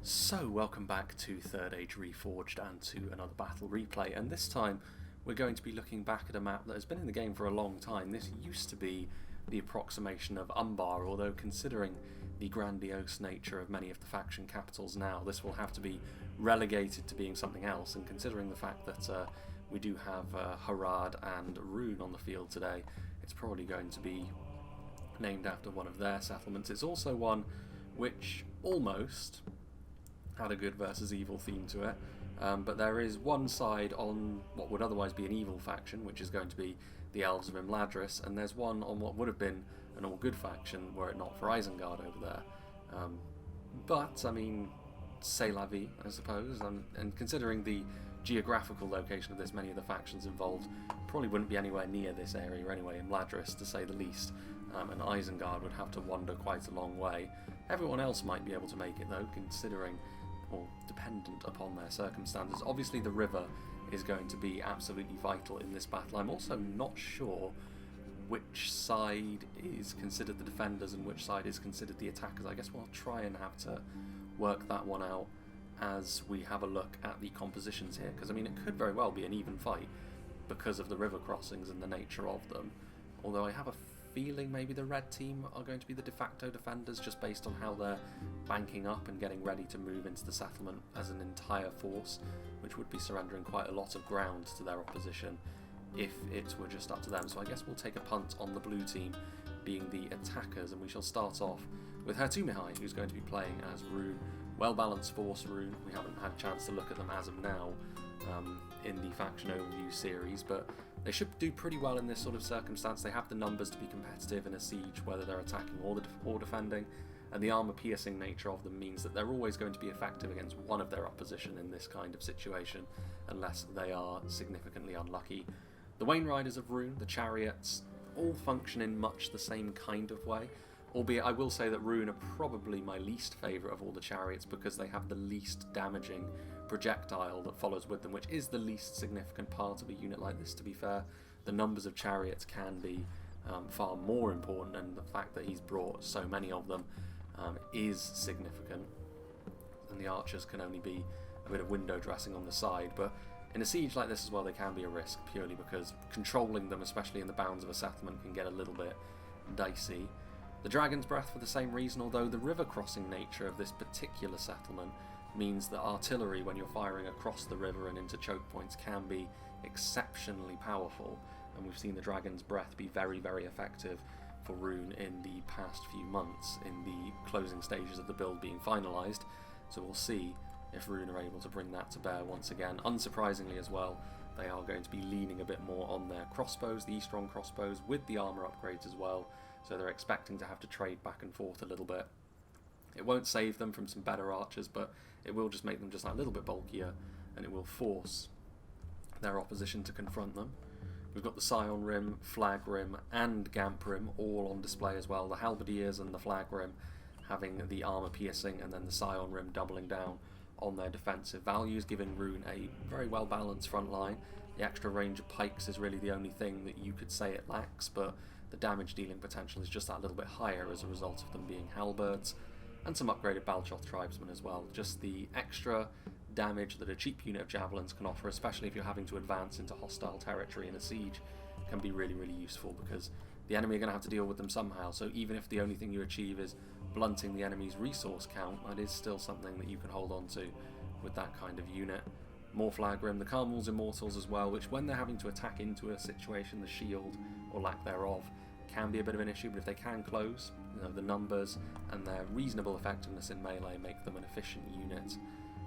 So, welcome back to Third Age Reforged and to another battle replay, and this time we're going to be looking back at a map that has been in the game for a long time. This used to be the approximation of Umbar, although considering the grandiose nature of many of the faction capitals now, this will have to be relegated to being something else, and considering the fact that we do have Harad and Rhun on the field today, it's probably going to be named after one of their settlements. It's also one which almost had a good versus evil theme to it, but there is one side on what would otherwise be an evil faction, which is going to be the Elves of Imladris, and there's one on what would have been an all-good faction were it not for Isengard over there. But, I mean, c'est la vie, I suppose, and considering the geographical location of this, many of the factions involved probably wouldn't be anywhere near this area anyway, Imladris to say the least, and Isengard would have to wander quite a long way. Everyone else might be able to make it though, considering or dependent upon their circumstances. Obviously the river is going to be absolutely vital in this battle. I'm also not sure which side is considered the defenders and which side is considered the attackers. I guess we'll try and have to work that one out as we have a look at the compositions here, because I mean it could very well be an even fight because of the river crossings and the nature of them, although I have a feeling maybe the red team are going to be the de facto defenders just based on how they're banking up and getting ready to move into the settlement as an entire force, which would be surrendering quite a lot of ground to their opposition if it were just up to them. So I guess we'll take a punt on the blue team being the attackers, and we shall start off with Hertumihai, who's going to be playing as Rhun. Well-balanced force, Rhun. We haven't had a chance to look at them as of now in the faction overview series, but they should do pretty well in this sort of circumstance. They have the numbers to be competitive in a siege, whether they're attacking or defending, and the armour-piercing nature of them means that they're always going to be effective against one of their opposition in this kind of situation, unless they are significantly unlucky. The Wain Riders of Rhun, the chariots, all function in much the same kind of way, albeit I will say that Rhun are probably my least favourite of all the chariots because they have the least damaging projectile that follows with them, which is the least significant part of a unit like this, to be fair. The numbers of chariots can be far more important, and the fact that he's brought so many of them is significant, and the archers can only be a bit of window dressing on the side. But in a siege like this as well, they can be a risk purely because controlling them, especially in the bounds of a settlement, can get a little bit dicey. The Dragon's Breath for the same reason, although the river crossing nature of this particular settlement means that artillery, when you're firing across the river and into choke points, can be exceptionally powerful, and we've seen the Dragon's Breath be very, very effective for Rhun in the past few months in the closing stages of the build being finalised, so we'll see if Rhun are able to bring that to bear once again. Unsurprisingly as well, they are going to be leaning a bit more on their crossbows, the E-Strong crossbows, with the armour upgrades as well, so they're expecting to have to trade back and forth a little bit. It won't save them from some better archers, but it will just make them just a little bit bulkier, and it will force their opposition to confront them. We've got the Scion Rim, Flag Rim, and Gamp Rim all on display as well. The Halberdiers and the Flag Rim having the armour piercing, and then the Scion Rim doubling down on their defensive values, giving Rhun a very well balanced front line. The extra range of pikes is really the only thing that you could say it lacks, but the damage dealing potential is just that little bit higher as a result of them being halberds, and some upgraded Balchoth tribesmen as well. Just the extra damage that a cheap unit of javelins can offer, especially if you're having to advance into hostile territory in a siege, can be really, really useful because the enemy are going to have to deal with them somehow. So even if the only thing you achieve is blunting the enemy's resource count, that is still something that you can hold on to with that kind of unit. More Flag Rim, the Carmel's Immortals as well, which when they're having to attack into a situation, the shield, or lack thereof, can be a bit of an issue, but if they can close, the numbers and their reasonable effectiveness in melee make them an efficient unit.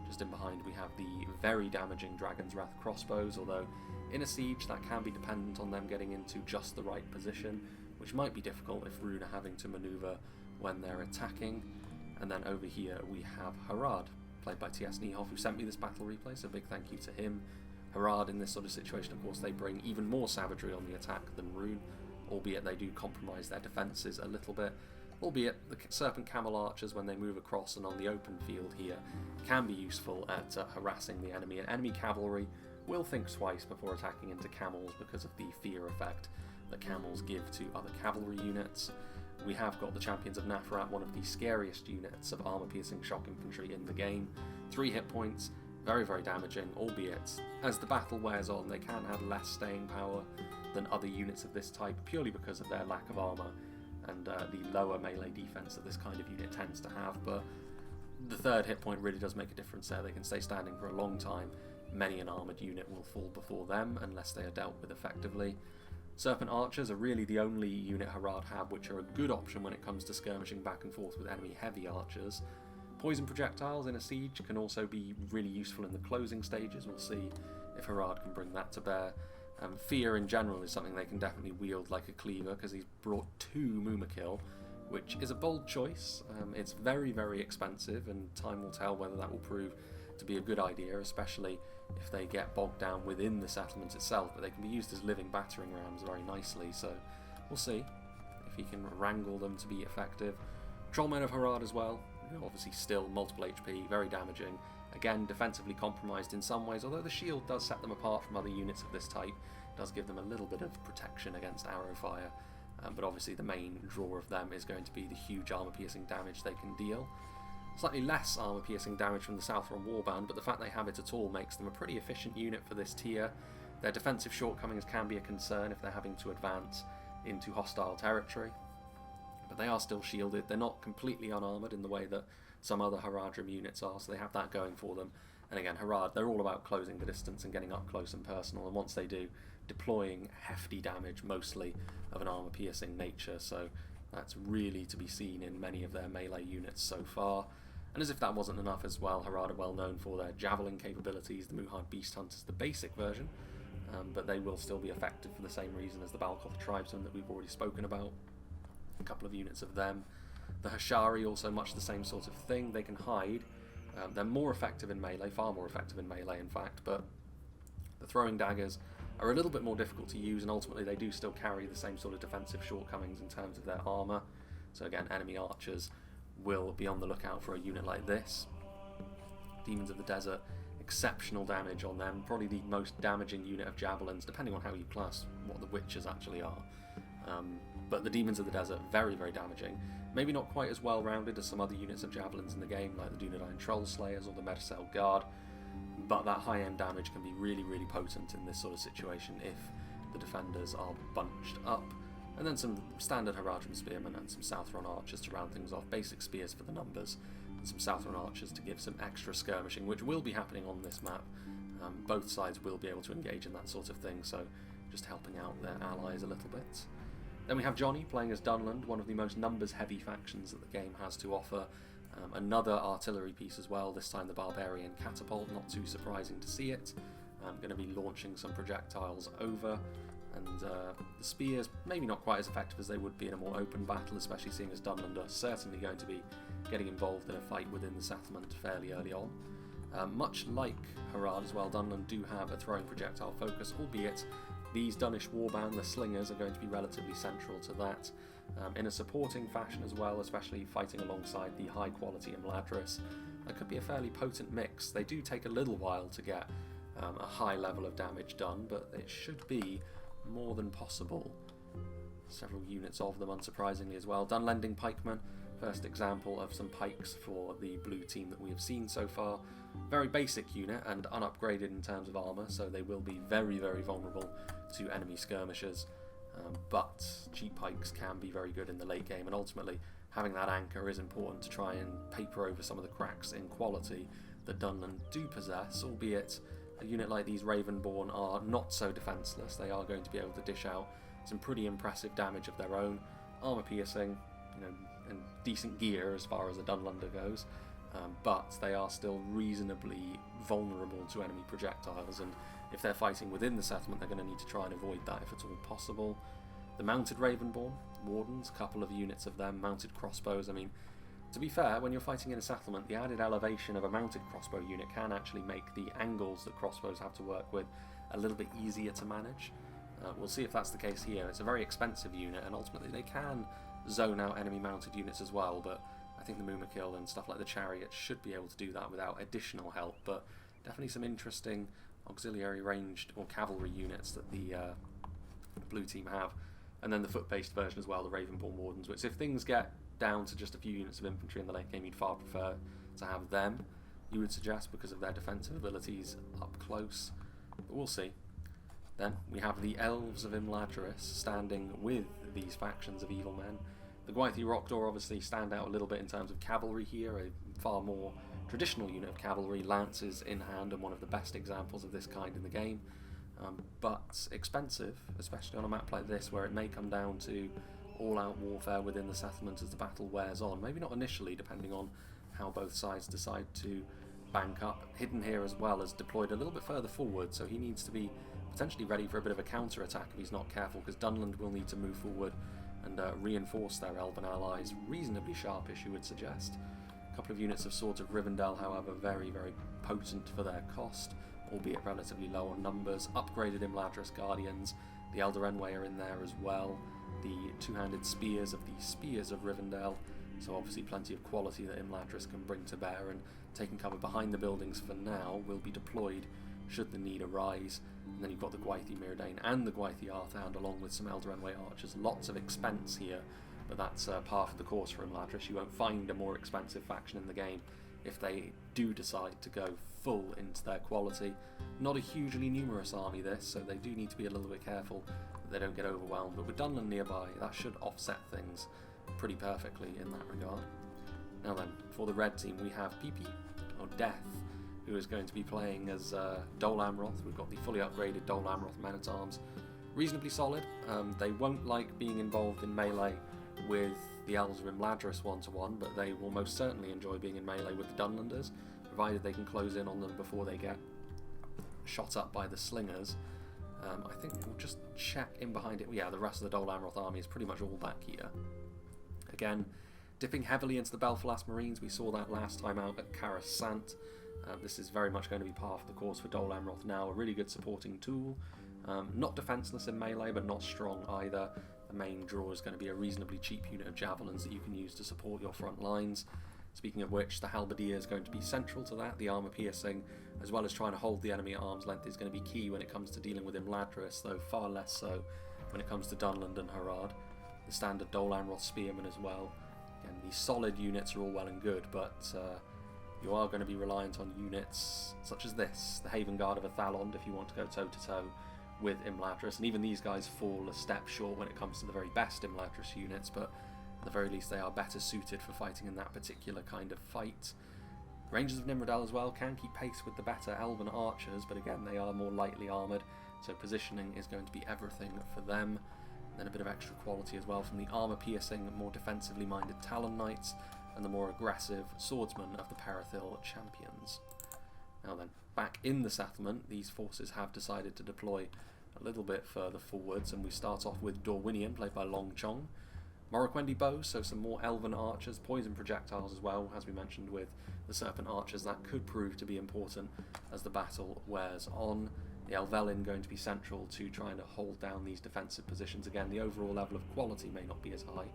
Just in behind we have the very damaging Dragon's Wrath crossbows, although in a siege that can be dependent on them getting into just the right position, which might be difficult if Rhun are having to manoeuvre when they're attacking. And then over here we have Harad, played by T.S. Niehoff, who sent me this battle replay, so big thank you to him. Harad in this sort of situation, of course, they bring even more savagery on the attack than Rhun, albeit they do compromise their defences a little bit, albeit the Serpent Camel Archers, when they move across and on the open field here, can be useful at harassing the enemy, and enemy cavalry will think twice before attacking into camels because of the fear effect that camels give to other cavalry units. we have got the Champions of Nafarat, one of the scariest units of armor-piercing shock infantry in the game. 3 hit points, very, very damaging, albeit as the battle wears on, they can have less staying power than other units of this type, purely because of their lack of armor and the lower melee defense that this kind of unit tends to have. But the 3rd hit point really does make a difference there. They can stay standing for a long time. Many an armoured unit will fall before them unless they are dealt with effectively. Serpent Archers are really the only unit Harad have which are a good option when it comes to skirmishing back and forth with enemy heavy archers. Poison projectiles in a siege can also be really useful in the closing stages. We'll see if Harad can bring that to bear. Fear in general is something they can definitely wield like a cleaver, because he's brought 2 Mumakil, which is a bold choice. It's very, very expensive, and time will tell whether that will prove to be a good idea, especially if they get bogged down within the settlement itself, but they can be used as living battering rams very nicely, so we'll see if he can wrangle them to be effective. Trollmen of Harad as well, obviously still multiple HP, very damaging, again defensively compromised in some ways, although the shield does set them apart from other units of this type, does give them a little bit of protection against arrow fire, but obviously the main draw of them is going to be the huge armor-piercing damage they can deal. Slightly less armor-piercing damage from the Southron Warband, but the fact they have it at all makes them a pretty efficient unit for this tier. Their defensive shortcomings can be a concern if they're having to advance into hostile territory, but they are still shielded. They're not completely unarmoured in the way that some other Haradrim units are, so they have that going for them. And again, Harad, they're all about closing the distance and getting up close and personal, and once they do, deploying hefty damage, mostly of an armor-piercing nature, so that's really to be seen in many of their melee units so far. And as if that wasn't enough as well, Harad are well known for their javelin capabilities. The Muhard Beast Hunters, the basic version, but they will still be effective for the same reason as the Balkoth Tribesmen that we've already spoken about. A couple of units of them. The Hashari, also much the same sort of thing. They can hide. They're more effective in melee, far more effective in melee in fact, but the throwing daggers are a little bit more difficult to use, and ultimately they do still carry the same sort of defensive shortcomings in terms of their armour. So again, enemy archers will be on the lookout for a unit like this. Demons of the Desert, exceptional damage on them, probably the most damaging unit of javelins, depending on how you class what the witches actually are. But the Demons of the Desert, very, very damaging. Maybe not quite as well rounded as some other units of javelins in the game, like the Dunedain Troll Slayers or the Metacell Guard, but that high-end damage can be really, really potent in this sort of situation if the defenders are bunched up. And then some standard Haradrim Spearmen and some Southron Archers to round things off, basic spears for the numbers, and some Southron Archers to give some extra skirmishing, which will be happening on this map. Both sides will be able to engage in that sort of thing, so just helping out their allies a little bit. Then we have Johnny playing as Dunland, one of the most numbers-heavy factions that the game has to offer. Another artillery piece as well, this time the Barbarian Catapult, not too surprising to see it. I'm going to be launching some projectiles over, and the spears maybe not quite as effective as they would be in a more open battle, especially seeing as Dunland are certainly going to be getting involved in a fight within the settlement fairly early on. Much like Harad as well, Dunland do have a throwing projectile focus, albeit these Dunish warband, the Slingers, are going to be relatively central to that. In a supporting fashion as well, especially fighting alongside the high quality Imladris. That could be a fairly potent mix. They do take a little while to get a high level of damage done, but it should be more than possible. Several units of them, unsurprisingly, as well. Dunlending Pikemen, first example of some pikes for the blue team that we have seen so far. Very basic unit and unupgraded in terms of armour, so they will be very, very vulnerable to enemy skirmishers. But cheap pikes can be very good in the late game, and ultimately having that anchor is important to try and paper over some of the cracks in quality that Dunland do possess, albeit a unit like these Ravenborn are not so defenceless. They are going to be able to dish out some pretty impressive damage of their own, armour piercing, and decent gear as far as a Dunlander goes, but they are still reasonably vulnerable to enemy projectiles, and if they're fighting within the settlement, they're going to need to try and avoid that if at all possible. The mounted Ravenborn, Wardens, a couple of units of them, mounted crossbows. I mean, to be fair, when you're fighting in a settlement, the added elevation of a mounted crossbow unit can actually make the angles that crossbows have to work with a little bit easier to manage. We'll see if that's the case here. It's a very expensive unit, and ultimately they can zone out enemy mounted units as well, but I think the Mumakil and stuff like the Chariot should be able to do that without additional help, but definitely some interesting auxiliary ranged or cavalry units that the blue team have. And then the foot-based version as well, the Ravenborn Wardens, which if things get down to just a few units of infantry in the late game, you'd far prefer to have them, you would suggest, because of their defensive abilities up close. But we'll see. Then we have the Elves of Imladris standing with these factions of evil men. The Gwythi Rockdor obviously stand out a little bit in terms of cavalry here, a far more traditional unit of cavalry, lances in hand, and one of the best examples of this kind in the game. But expensive, especially on a map like this, where it may come down to all-out warfare within the settlement as the battle wears on. Maybe not initially, depending on how both sides decide to bank up. Hidden here as well as deployed a little bit further forward, so he needs to be potentially ready for a bit of a counter-attack if he's not careful, because Dunland will need to move forward and reinforce their elven allies reasonably sharpish, you would suggest. A couple of units of Swords of Rivendell, however, very, very potent for their cost, albeit relatively low on numbers. Upgraded Imladris Guardians, the Elder Enway are in there as well, the two-handed spears of the Spears of Rivendell, so obviously plenty of quality that Imladris can bring to bear, and taking cover behind the buildings for now will be deployed should the need arise. And then you've got the Gwythi Myrdain and the Gwythi Arthedain along with some Elder Enway archers. Lots of expense here, but that's par for the course for Imladris. You won't find a more expensive faction in the game if they do decide to go full into their quality. Not a hugely numerous army this, so they do need to be a little bit careful that they don't get overwhelmed, but with Dunland nearby, that should offset things pretty perfectly in that regard. Now then, for the red team we have PP, or Death, who is going to be playing as Dol Amroth. We've got the fully upgraded Dol Amroth men-at-arms. Reasonably solid. They won't like being involved in melee with the Elves of Imladris one-to-one, but they will most certainly enjoy being in melee with the Dunlanders, provided they can close in on them before they get shot up by the slingers. I think we'll just check in behind it. Yeah, the rest of the Dol Amroth army is pretty much all back here. Again, dipping heavily into the Belfalas Marines. We saw that last time out at Karas Sant. This is very much going to be par for the course for Dol Amroth now. A really good supporting tool. Not defenseless in melee, but not strong either. The main draw is going to be a reasonably cheap unit of javelins that you can use to support your front lines. Speaking of which, the halberdier is going to be central to that. The armour piercing, as well as trying to hold the enemy at arm's length, is going to be key when it comes to dealing with Imladris, though far less so when it comes to Dunland and Harad. The standard Dol Amroth spearmen as well. Again, these solid units are all well and good, but you are going to be reliant on units such as this, the Haven Guard of Athalond, if you want to go toe-to-toe with Imladris, and even these guys fall a step short when it comes to the very best Imladris units, but at the very least they are better suited for fighting in that particular kind of fight. Rangers of Nimrodel as well can keep pace with the better Elven archers, but again they are more lightly armoured, so positioning is going to be everything for them. Then a bit of extra quality as well from the armour-piercing, more defensively minded Talon Knights, and the more aggressive swordsmen of the Parathil Champions. Now then, back in the settlement, these forces have decided to deploy a little bit further forwards, and we start off with Dorwinion, played by Long Chong. Morroquendi bows, so some more elven archers, poison projectiles as well, as we mentioned with the serpent archers. That could prove to be important as the battle wears on. The Elvelin going to be central to trying to hold down these defensive positions. Again, the overall level of quality may not be as high,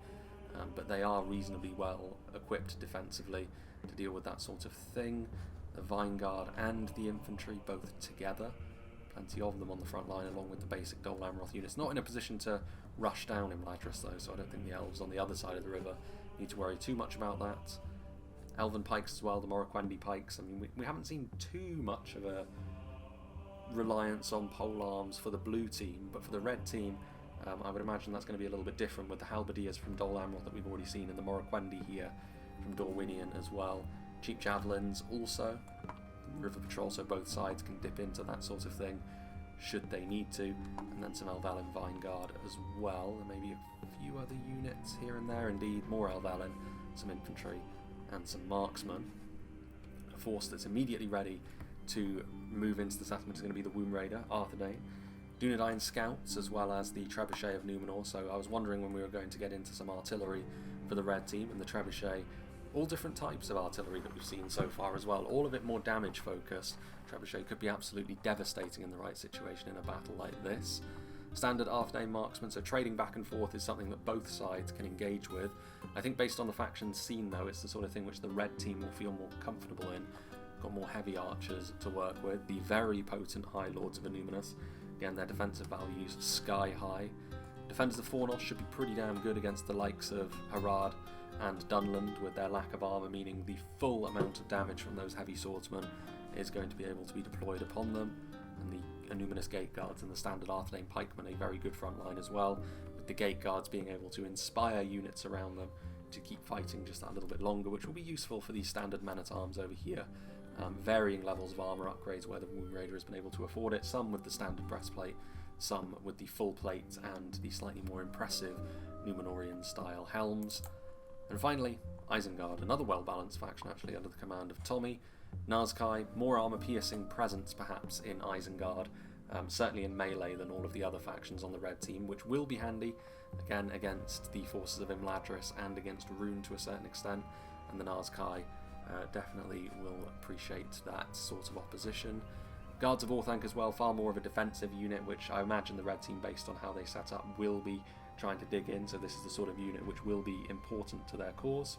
but they are reasonably well equipped defensively to deal with that sort of thing. The Vinegard and the infantry both together, plenty of them on the front line along with the basic Dol Amroth units. Not in a position to rush down Imladris though, so I don't think the elves on the other side of the river need to worry too much about that. Elven pikes as well, the Morroquendi pikes. I mean, we haven't seen too much of a reliance on polearms for the blue team, but for the red team I would imagine that's going to be a little bit different with the halberdiers from Dol Amroth that we've already seen, and the Morroquendi here from Dorwinion as well. Cheap javelins also, river patrol, so both sides can dip into that sort of thing should they need to, and then some Elvelin Vinegard as well, and maybe a few other units here and there. Indeed, more Elvelin, some infantry and some marksmen. A force that's immediately ready to move into the settlement is going to be the Womb Raider, Arthedain. Dunedain Scouts, as well as the Trebuchet of Numenor, so I was wondering when we were going to get into some artillery for the red team, and the Trebuchet, all different types of artillery that we've seen so far as well, all of it more damage focused. Trebuchet could be absolutely devastating in the right situation in a battle like this. Standard Arthedain marksmen, so trading back and forth is something that both sides can engage with. I think based on the factions seen though, it's the sort of thing which the red team will feel more comfortable in. Got more heavy archers to work with, the very potent High Lords of Illuminus. Again, their defensive values sky high. Defenders of Fornos should be pretty damn good against the likes of Harad and Dunland, with their lack of armour meaning the full amount of damage from those heavy swordsmen is going to be able to be deployed upon them. And the Numinous Gate Guards and the standard Arthedain pikemen, a very good front line as well, with the Gate Guards being able to inspire units around them to keep fighting just that little bit longer, which will be useful for these standard men-at-arms over here. Varying levels of armour upgrades where the Wound Raider has been able to afford it, some with the standard breastplate, some with the full plate and the slightly more impressive Numenorian style helms. And finally, Isengard, another well-balanced faction actually under the command of Tommy. Nazkai, more armour-piercing presence perhaps in Isengard, certainly in melee than all of the other factions on the red team, which will be handy, again, against the forces of Imladris and against Rhun to a certain extent, and the Nazkai definitely will appreciate that sort of opposition. Guards of Orthanc as well, far more of a defensive unit, which I imagine the red team, based on how they set up, will be trying to dig in, so this is the sort of unit which will be important to their cause,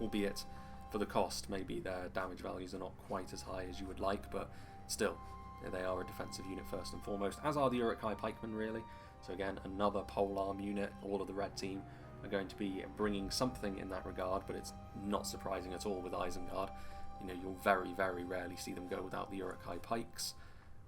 albeit for the cost, maybe their damage values are not quite as high as you would like, but still, they are a defensive unit first and foremost, as are the Uruk-hai pikemen really. So again, another polearm unit. All of the red team are going to be bringing something in that regard, but it's not surprising at all with Isengard. You know, you'll very, very rarely see them go without the Uruk-hai pikes.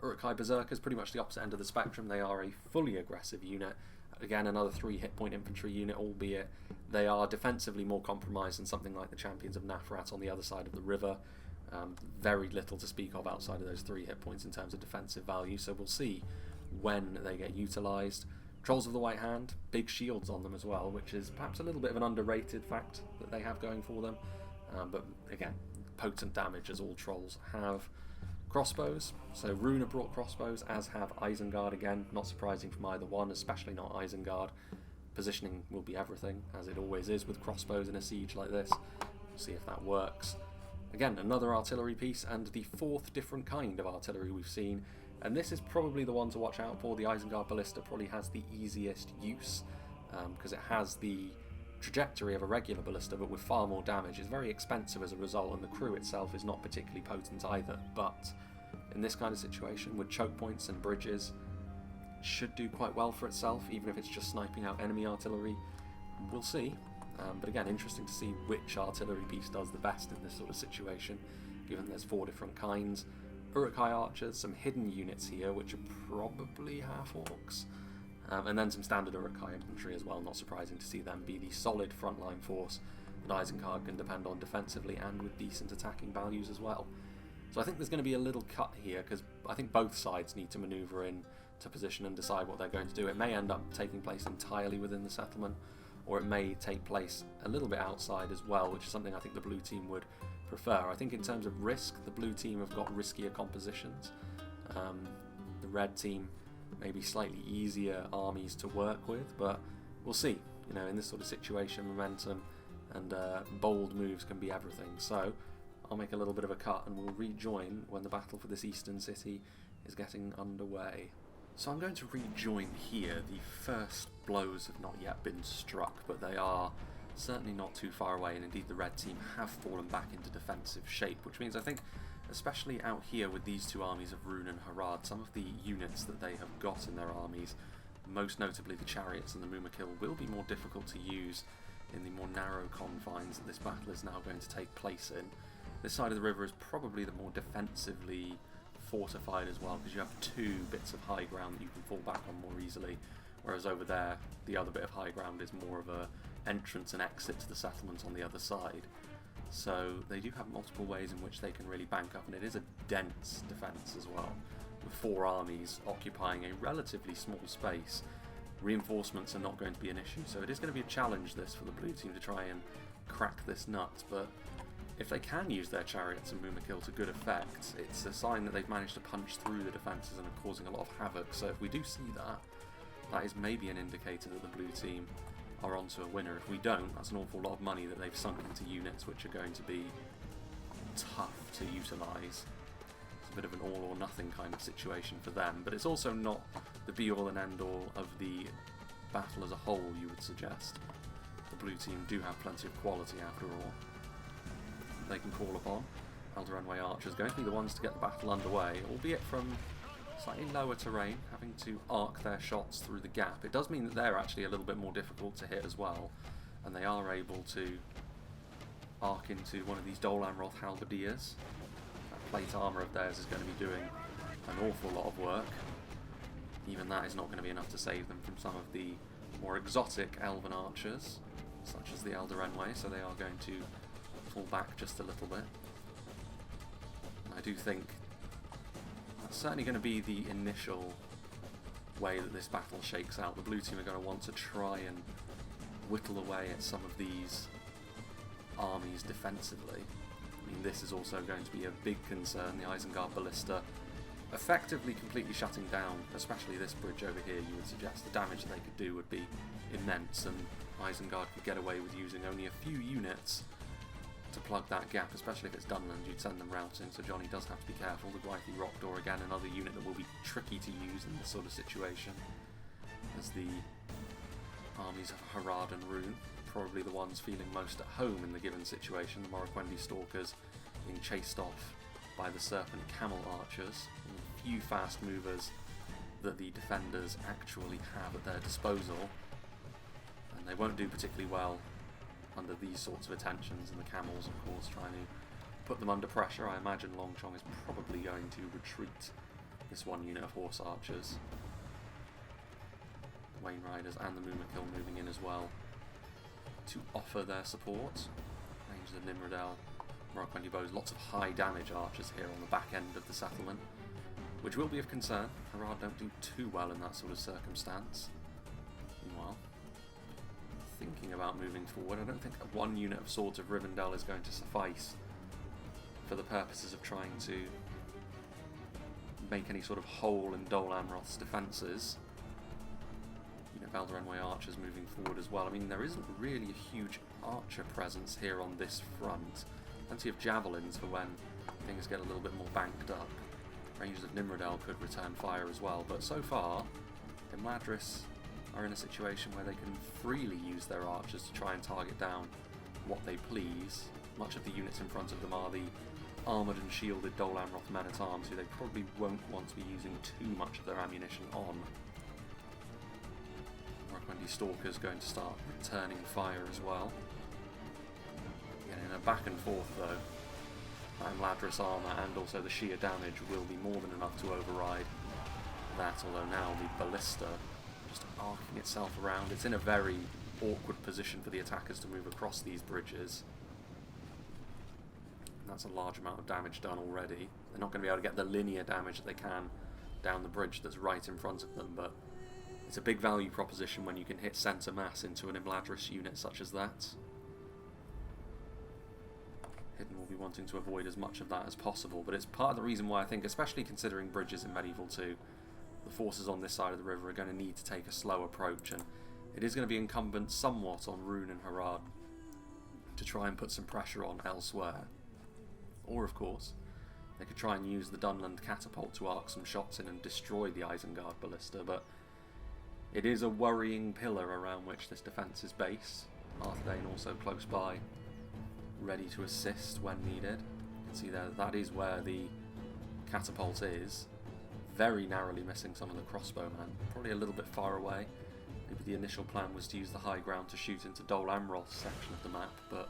Uruk-hai berserkers, pretty much the opposite end of the spectrum. They are a fully aggressive unit. Again, another 3 hit point infantry unit, albeit they are defensively more compromised than something like the Champions of Nafrat on the other side of the river. Very little to speak of outside of those 3 hit points in terms of defensive value, so we'll see when they get utilised. Trolls of the White Hand, big shields on them as well, which is perhaps a little bit of an underrated fact that they have going for them. But again, potent damage as all trolls have. Crossbows, so Rhun have brought crossbows, as have Isengard again, not surprising from either one, especially not Isengard. Positioning will be everything, as it always is with crossbows in a siege like this. We'll see if that works. Again, another artillery piece, and the 4th different kind of artillery we've seen, and this is probably the one to watch out for. The Isengard Ballista probably has the easiest use, because it has the trajectory of a regular ballista, but with far more damage. It's very expensive as a result, and the crew itself is not particularly potent either, but in this kind of situation, with choke points and bridges, it should do quite well for itself, even if it's just sniping out enemy artillery. We'll see. But again, interesting to see which artillery piece does the best in this sort of situation, given there's 4 different kinds. Uruk-hai archers, some hidden units here, which are probably half-orcs. And then some standard Uruk-hai infantry as well, not surprising to see them be the solid frontline force that Isengard can depend on defensively and with decent attacking values as well. So I think there's going to be a little cut here, because I think both sides need to manoeuvre in to position and decide what they're going to do. It may end up taking place entirely within the settlement, or it may take place a little bit outside as well, which is something I think the blue team would prefer. I think in terms of risk, the blue team have got riskier compositions. The red team maybe slightly easier armies to work with, but we'll see. You know, in this sort of situation, momentum and bold moves can be everything. So I'll make a little bit of a cut and we'll rejoin when the battle for this eastern city is getting underway. So I'm going to rejoin here. The first blows have not yet been struck, but they are certainly not too far away, and indeed the red team have fallen back into defensive shape, which means I think, especially out here with these 2 armies of Rhun and Harad, some of the units that they have got in their armies, most notably the chariots and the Mumakil, will be more difficult to use in the more narrow confines that this battle is now going to take place in. This side of the river is probably the more defensively fortified as well, because you have 2 bits of high ground that you can fall back on more easily, whereas over there the other bit of high ground is more of a entrance and exit to the settlement on the other side. So they do have multiple ways in which they can really bank up, and it is a dense defence as well, with 4 armies occupying a relatively small space. Reinforcements are not going to be an issue, so it is going to be a challenge this for the blue team to try and crack this nut, but if they can use their chariots and Mumakil to good effect, it's a sign that they've managed to punch through the defences and are causing a lot of havoc. So if we do see that, that is maybe an indicator that the blue team are onto a winner. If we don't, that's an awful lot of money that they've sunk into units which are going to be tough to utilise. It's a bit of an all or nothing kind of situation for them, but it's also not the be all and end all of the battle as a whole, you would suggest. The blue team do have plenty of quality after all. They can call upon. Alderaan archers going to be the ones to get the battle underway, albeit from slightly lower terrain, having to arc their shots through the gap. It does mean that they're actually a little bit more difficult to hit as well, and they are able to arc into one of these Dol Amroth halberdiers. That plate armour of theirs is going to be doing an awful lot of work. Even that is not going to be enough to save them from some of the more exotic elven archers, such as the Eldarenway, so they are going to fall back just a little bit. And I do think that's certainly going to be the initial way that this battle shakes out. The blue team are going to want to try and whittle away at some of these armies defensively. I mean, this is also going to be a big concern. The Isengard ballista effectively completely shutting down, especially this bridge over here. You would suggest the damage that they could do would be immense, and Isengard could get away with using only a few units to plug that gap, especially if it's Dunland. You'd send them routing, so Johnny does have to be careful. The Gwythy Rock Door, again, another unit that will be tricky to use in this sort of situation, as the armies of Harad and Rhun, probably the ones feeling most at home in the given situation. The Morroquendi Stalkers being chased off by the Serpent Camel Archers, and the few fast movers that the defenders actually have at their disposal, and they won't do particularly well under these sorts of attentions, and the camels, of course, trying to put them under pressure. I imagine Longchong is probably going to retreat this one unit of horse archers. The Wain Riders and the Mumakil moving in as well to offer their support. Rangers of Nimrodel, Morroquendi bows, lots of high damage archers here on the back end of the settlement, which will be of concern. Harad don't do too well in that sort of circumstance. Meanwhile, thinking about moving forward, I don't think one unit of Swords of Rivendell is going to suffice for the purposes of trying to make any sort of hole in Dol Amroth's defences. You know, Eldarenway archers moving forward as well. I mean, there isn't really a huge archer presence here on this front. Plenty of javelins for when things get a little bit more banked up. Rangers of Nimrodel could return fire as well, but so far, Imladris are in a situation where they can freely use their archers to try and target down what they please. Much of the units in front of them are the armoured and shielded Dol Amroth men-at-arms, who they probably won't want to be using too much of their ammunition on. Morroquendi Stalkers going to start returning fire as well. Getting a back and forth though. Imladris armour and also the sheer damage will be more than enough to override that, although now the ballista just arcing itself around. It's in a very awkward position for the attackers to move across these bridges. And that's a large amount of damage done already. They're not going to be able to get the linear damage that they can down the bridge that's right in front of them, but it's a big value proposition when you can hit centre mass into an Imladris unit such as that. Hidden will be wanting to avoid as much of that as possible, but it's part of the reason why I think, especially considering bridges in Medieval 2, the forces on this side of the river are going to need to take a slow approach, and it is going to be incumbent somewhat on Rhun and Harad to try and put some pressure on elsewhere. Or, of course, they could try and use the Dunland catapult to arc some shots in and destroy the Isengard ballista, but it is a worrying pillar around which this defence is based. Arthedain also close by, ready to assist when needed. You can see there that is where the catapult is. Very narrowly missing some of the crossbowmen, probably a little bit far away. Maybe the initial plan was to use the high ground to shoot into Dol Amroth's section of the map, but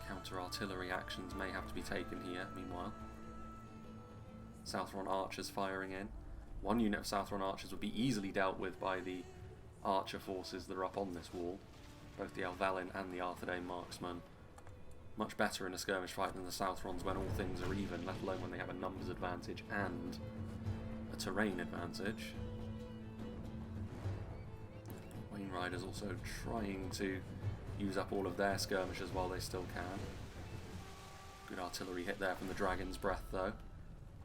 counter-artillery actions may have to be taken here. Meanwhile, Southron archers firing in. One unit of Southron archers would be easily dealt with by the archer forces that are up on this wall. Both the Elvalin and the Arthedain marksmen much better in a skirmish fight than the Southrons when all things are even, let alone when they have a numbers advantage and a terrain advantage. Wain Riders also trying to use up all of their skirmishers while they still can. Good artillery hit there from the Dragon's Breath though.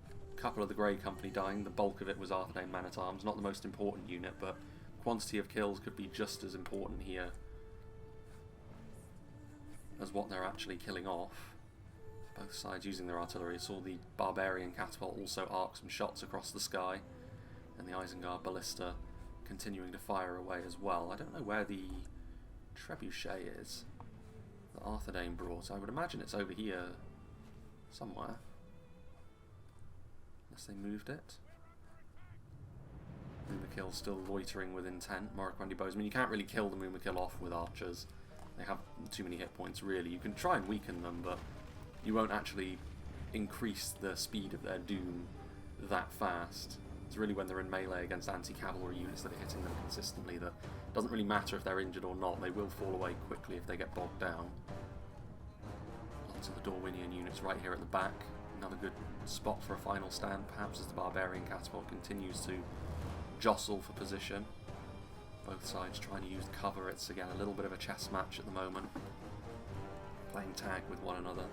A couple of the Grey Company dying, the bulk of it was Arthedain man-at-arms, not the most important unit, but quantity of kills could be just as important here as what they're actually killing off. Both sides using their artillery. I saw the Barbarian catapult also arc some shots across the sky, and the Isengard ballista continuing to fire away as well. I don't know where the trebuchet is that Arthedain brought. I would imagine it's over here somewhere. Unless they moved it. Mumakil still loitering with intent. Morroquendi Bowsman. You can't really kill the Mumakil off with archers. They have too many hit points, really. You can try and weaken them, but you won't actually increase the speed of their doom that fast. It's really when they're in melee against anti-cavalry units that are hitting them consistently that it doesn't really matter if they're injured or not. They will fall away quickly if they get bogged down. Lots of the Dorwinion units right here at the back. Another good spot for a final stand, perhaps, as the Barbarian Catapult continues to jostle for position. Both sides trying to use cover. It's, again, a little bit of a chess match at the moment. Playing tag with one another.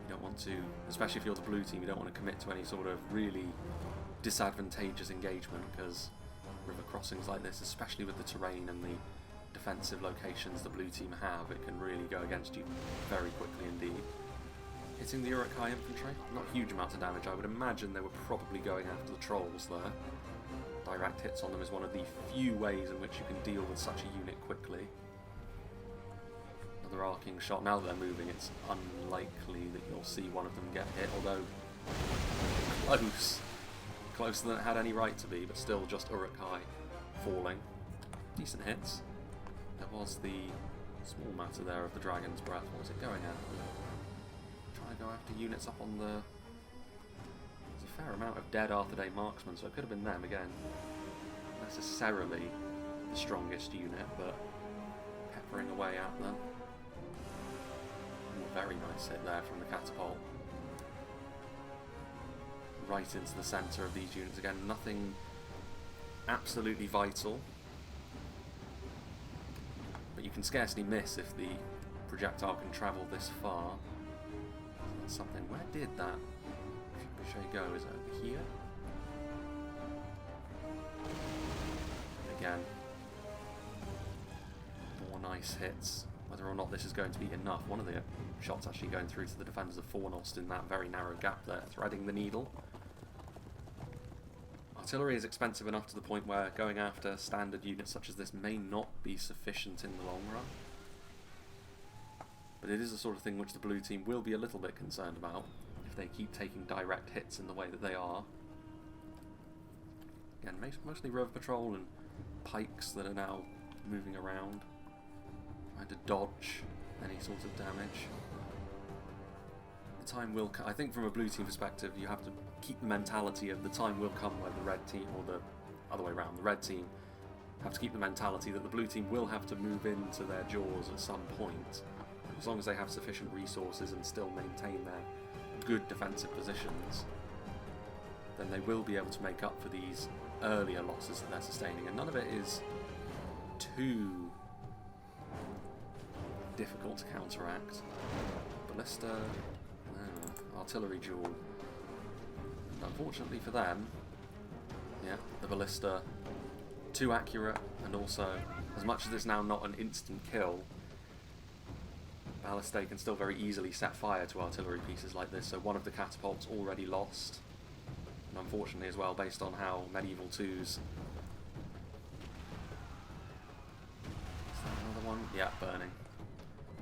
You don't want to, especially if you're the blue team, you don't want to commit to any sort of really disadvantageous engagement, because river crossings like this, especially with the terrain and the defensive locations the blue team have, it can really go against you very quickly indeed. Hitting the Uruk-hai infantry, not huge amounts of damage. I would imagine they were probably going after the trolls there. Direct hits on them is one of the few ways in which you can deal with such a unit quickly. Another arcing shot. Now that they're moving, it's unlikely that you'll see one of them get hit, although close. Closer than it had any right to be, but still just Uruk-hai falling. Decent hits. There was the small matter there of the Dragon's Breath. What was it going at? Trying to go after units up on the... There's a fair amount of dead Arthedain marksmen, so it could have been them again. Not necessarily the strongest unit, but peppering away at them. Ooh, very nice hit there from the catapult. Right into the centre of these units again. Nothing absolutely vital, but you can scarcely miss if the projectile can travel this far. That's something. Where did that trebuchet go? Is it over here? Again, more nice hits. Whether or not this is going to be enough. One of the shots actually going through to the defenders of Fornost in that very narrow gap there, threading the needle. Artillery is expensive enough to the point where going after standard units such as this may not be sufficient in the long run. But it is the sort of thing which the blue team will be a little bit concerned about if they keep taking direct hits in the way that they are. Again, mostly river patrol and pikes that are now moving around, trying to dodge any sort of damage. The time will come. I think from a blue team perspective, you have to keep the mentality of the time will come where the red team, or the other way around, the red team have to keep the mentality that the blue team will have to move into their jaws at some point. As long as they have sufficient resources and still maintain their good defensive positions, then they will be able to make up for these earlier losses that they're sustaining. And none of it is too difficult to counteract. Ballista, artillery duel. And unfortunately for them, yeah, the ballista too accurate, and also, as much as it's now not an instant kill, ballistae can still very easily set fire to artillery pieces like this, so one of the catapults already lost. And unfortunately as well, based on how Medieval 2's... Is that another one? Yeah, burning.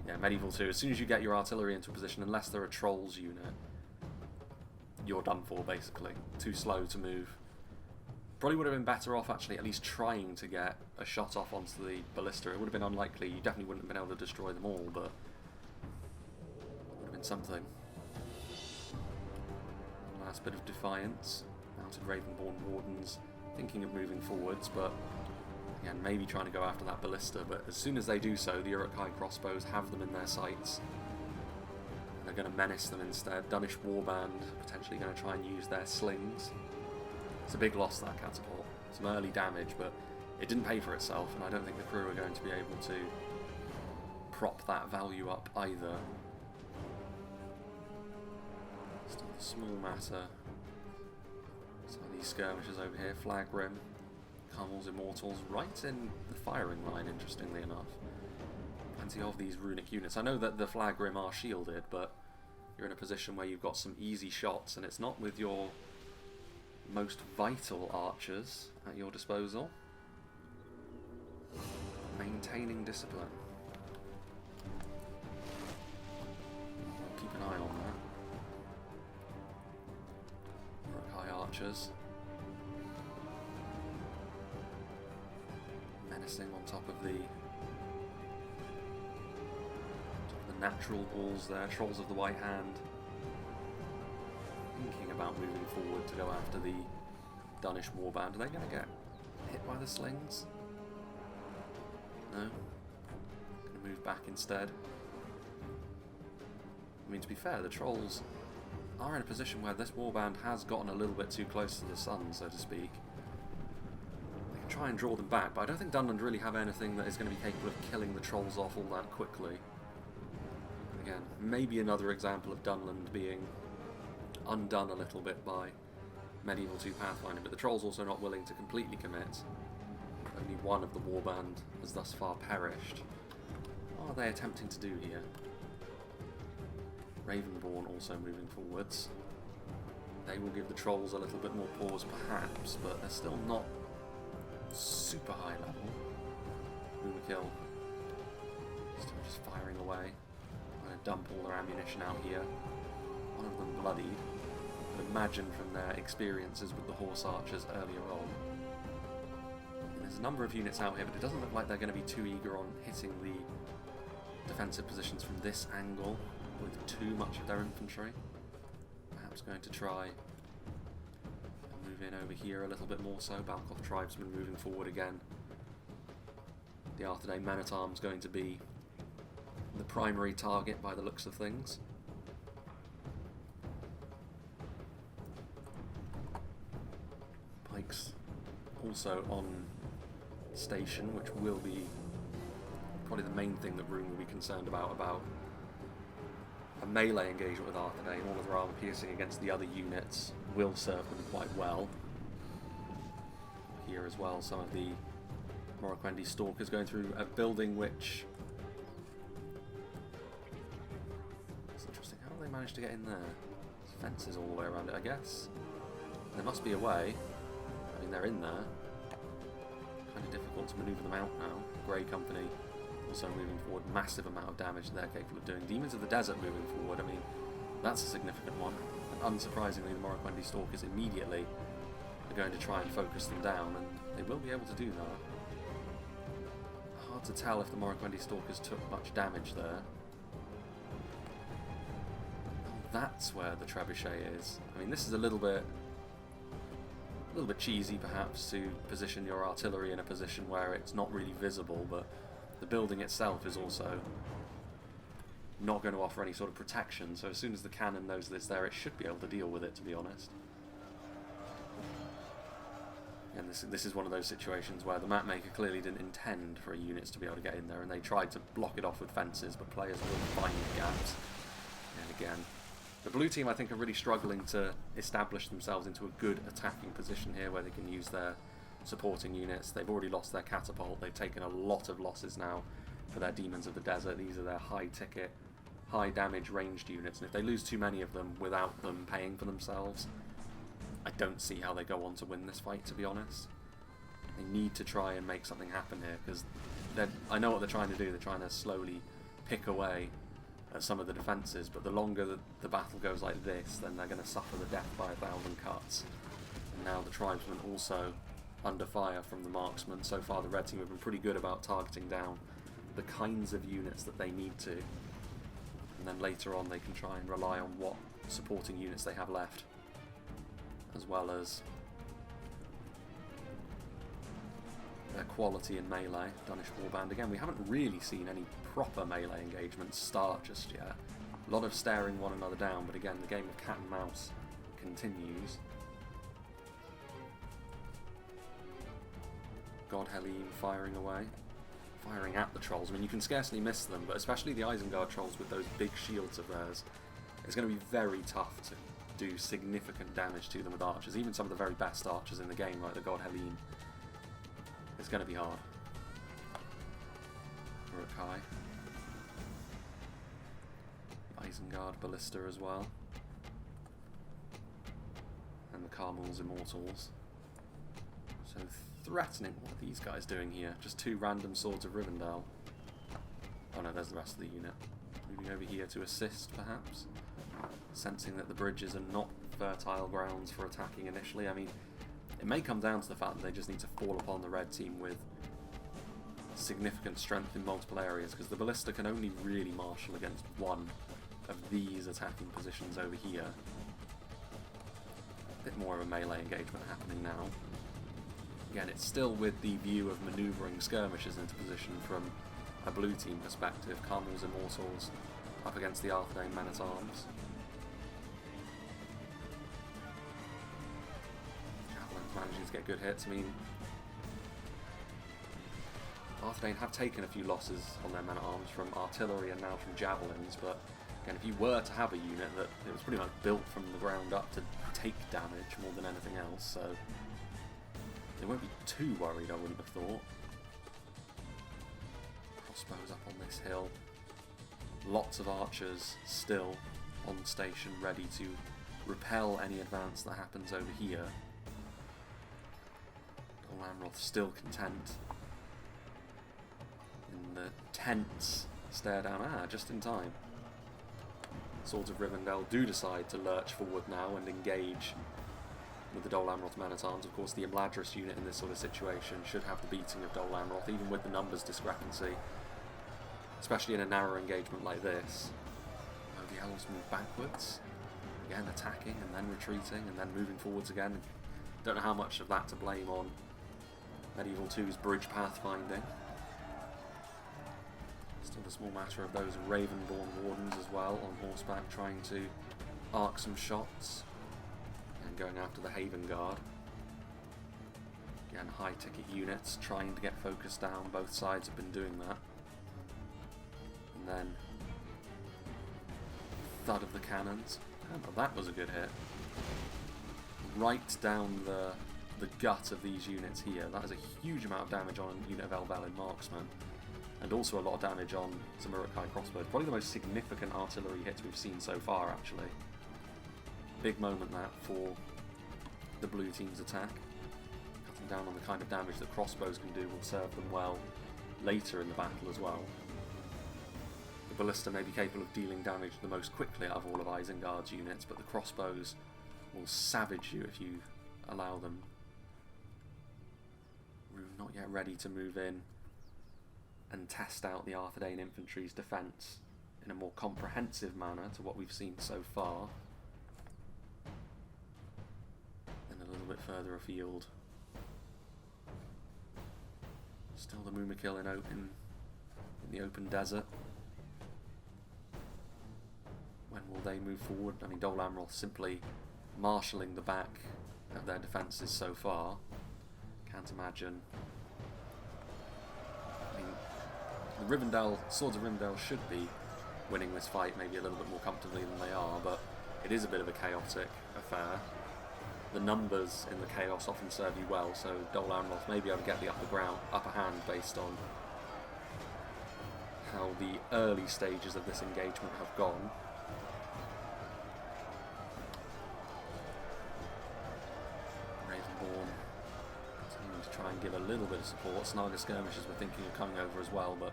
Yeah, Medieval 2, as soon as you get your artillery into a position, unless they're a trolls unit, you're done for, basically. Too slow to move. Probably would have been better off, actually, at least trying to get a shot off onto the ballista. It would have been unlikely. You definitely wouldn't have been able to destroy them all, but... would have been something. Last bit of defiance. Mounted Ravenborn Wardens thinking of moving forwards, but... again, maybe trying to go after that ballista, but as soon as they do so, the Uruk-hai crossbows have them in their sights. And they're going to menace them instead. Dunnish Warband potentially going to try and use their slings. It's a big loss, that catapult. Some early damage, but it didn't pay for itself, and I don't think the crew are going to be able to prop that value up either. Still a small matter. Some of these skirmishes over here. Flag Rim. Carmel's Immortals right in the firing line, interestingly enough. Plenty of these runic units. I know that the Flag Rim are shielded, but you're in a position where you've got some easy shots, and it's not with your most vital archers at your disposal. Maintaining discipline. Keep an eye on that. archers. Menacing on top of the natural walls there, Trolls of the White Hand. Thinking about moving forward to go after the Danish warband. Are they going to get hit by the slings? No. Going to move back instead. I mean, to be fair, the Trolls are in a position where this warband has gotten a little bit too close to the sun, so to speak. They can try and draw them back, but I don't think Dunland really have anything that is going to be capable of killing the Trolls off all that quickly. Again, maybe another example of Dunland being undone a little bit by Medieval 2 Pathfinder, but the Trolls also not willing to completely commit. Only one of the warband has thus far perished. What are they attempting to do here? Ravenborn also moving forwards. They will give the Trolls a little bit more pause perhaps, but they're still not super high level. Overkill. Still just firing away. I'm going to dump all their ammunition out here. One of them bloodied. But imagine from their experiences with the Horse Archers earlier on. And there's a number of units out here, but it doesn't look like they're going to be too eager on hitting the defensive positions from this angle with too much of their infantry. Perhaps going to try and move in over here a little bit more so. Balkoth tribesmen moving forward again. The Arthedain men-at-arms going to be the primary target by the looks of things. Pikes also on station, which will be probably the main thing that Rhun will be concerned about a melee engagement with Arthedain. All of their armor piercing against the other units will serve them quite well. Here as well, some of the Morroquendi Stalkers going through a building which... It's interesting, how do they manage to get in there? There's fences all the way around it, I guess. There must be a way. I mean, they're in there. Kind of difficult to manoeuvre them out now. Grey Company also moving forward, massive amount of damage they're capable of doing. Demons of the Desert moving forward, I mean, that's a significant one. And unsurprisingly, the Morroquendi Stalkers immediately are going to try and focus them down, and they will be able to do that. Hard to tell if the Morroquendi Stalkers took much damage there. Oh, that's where the trebuchet is. I mean, this is a little bit cheesy perhaps to position your artillery in a position where it's not really visible, but the building itself is also not going to offer any sort of protection, so as soon as the cannon knows that it's there, it should be able to deal with it, to be honest. And this is one of those situations where the mapmaker clearly didn't intend for units to be able to get in there, and they tried to block it off with fences, but players will find gaps. And again, the blue team, I think, are really struggling to establish themselves into a good attacking position here where they can use their supporting units. They've already lost their catapult. They've taken a lot of losses now for their Demons of the Desert. These are their high-ticket, high-damage ranged units, and if they lose too many of them without them paying for themselves, I don't see how they go on to win this fight, to be honest. They need to try and make something happen here, because I know what they're trying to do. They're trying to slowly pick away at some of the defences, but the longer the battle goes like this, then they're going to suffer the death by 1,000 cuts. And now the tribesmen also under fire from the marksmen. So far the red team have been pretty good about targeting down the kinds of units that they need to, and then later on they can try and rely on what supporting units they have left, as well as their quality in melee. Danish warband, again, we haven't really seen any proper melee engagements start just yet. A lot of staring one another down, but again, the game of cat and mouse continues. God Helene firing away, firing at the trolls. I mean, you can scarcely miss them, but especially the Isengard trolls with those big shields of theirs, it's going to be very tough to do significant damage to them with archers. Even some of the very best archers in the game, like the God Helene, it's going to be hard. Urukai. Isengard Ballista as well. And the Carmel's Immortals. So threatening. What are these guys doing here? Just two random swords of Rivendell. Oh no, there's the rest of the unit. Moving over here to assist, perhaps. Sensing that the bridges are not fertile grounds for attacking initially. I mean, it may come down to the fact that they just need to fall upon the red team with significant strength in multiple areas, because the ballista can only really marshal against one of these attacking positions over here. A bit more of a melee engagement happening now. Again, it's still with the view of manoeuvring skirmishes into position from a blue team perspective. Carmel's Immortals up against the Arthedain men-at-arms. Javelin's managing to get good hits. I mean, Arthedain have taken a few losses on their men-at-arms from artillery and now from javelins, but again, if you were to have a unit that it was pretty much built from the ground up to take damage more than anything else, so they won't be too worried, I wouldn't have thought. Crossbows up on this hill. Lots of archers still on station, ready to repel any advance that happens over here. Amroth still content in the tense stare down. Just in time. Swords of Rivendell do decide to lurch forward now and engage with the Dol Amroth men-at-arms. Of course, the Imladris unit in this sort of situation should have the beating of Dol Amroth, even with the numbers discrepancy, especially in a narrow engagement like this. Oh, the elves move backwards, again attacking and then retreating and then moving forwards again. Don't know how much of that to blame on Medieval 2's bridge pathfinding. Still a small matter of those Ravenborn Wardens as well on horseback trying to arc some shots and going after the Haven Guard. Again, high ticket units trying to get focused down. Both sides have been doing that. And then thud of the cannons. Oh, that was a good hit. Right down the gut of these units here. That is a huge amount of damage on a unit of Elvelyn marksmen. And also a lot of damage on some Uruk-hai crossbows. Probably the most significant artillery hits we've seen so far, actually. Big moment that for the blue team's attack. Cutting down on the kind of damage that crossbows can do will serve them well later in the battle as well. The ballista may be capable of dealing damage the most quickly out of all of Isengard's units, but the crossbows will savage you if you allow them. Rhun not yet ready to move in and test out the Arthedain infantry's defence in a more comprehensive manner to what we've seen so far. Then a little bit further afield. Still the Mumakil in the open desert. When will they move forward? I mean, Dol Amroth simply marshalling the back of their defences so far. Can't imagine. I mean, the Swords of Rivendell should be winning this fight maybe a little bit more comfortably than they are, but it is a bit of a chaotic affair. The numbers in the chaos often serve you well, so Dol Amroth may be able to get the upper hand based on how the early stages of this engagement have gone. Ravenborn continuing to try and give a little bit of support. Snaga skirmishes were thinking of coming over as well, but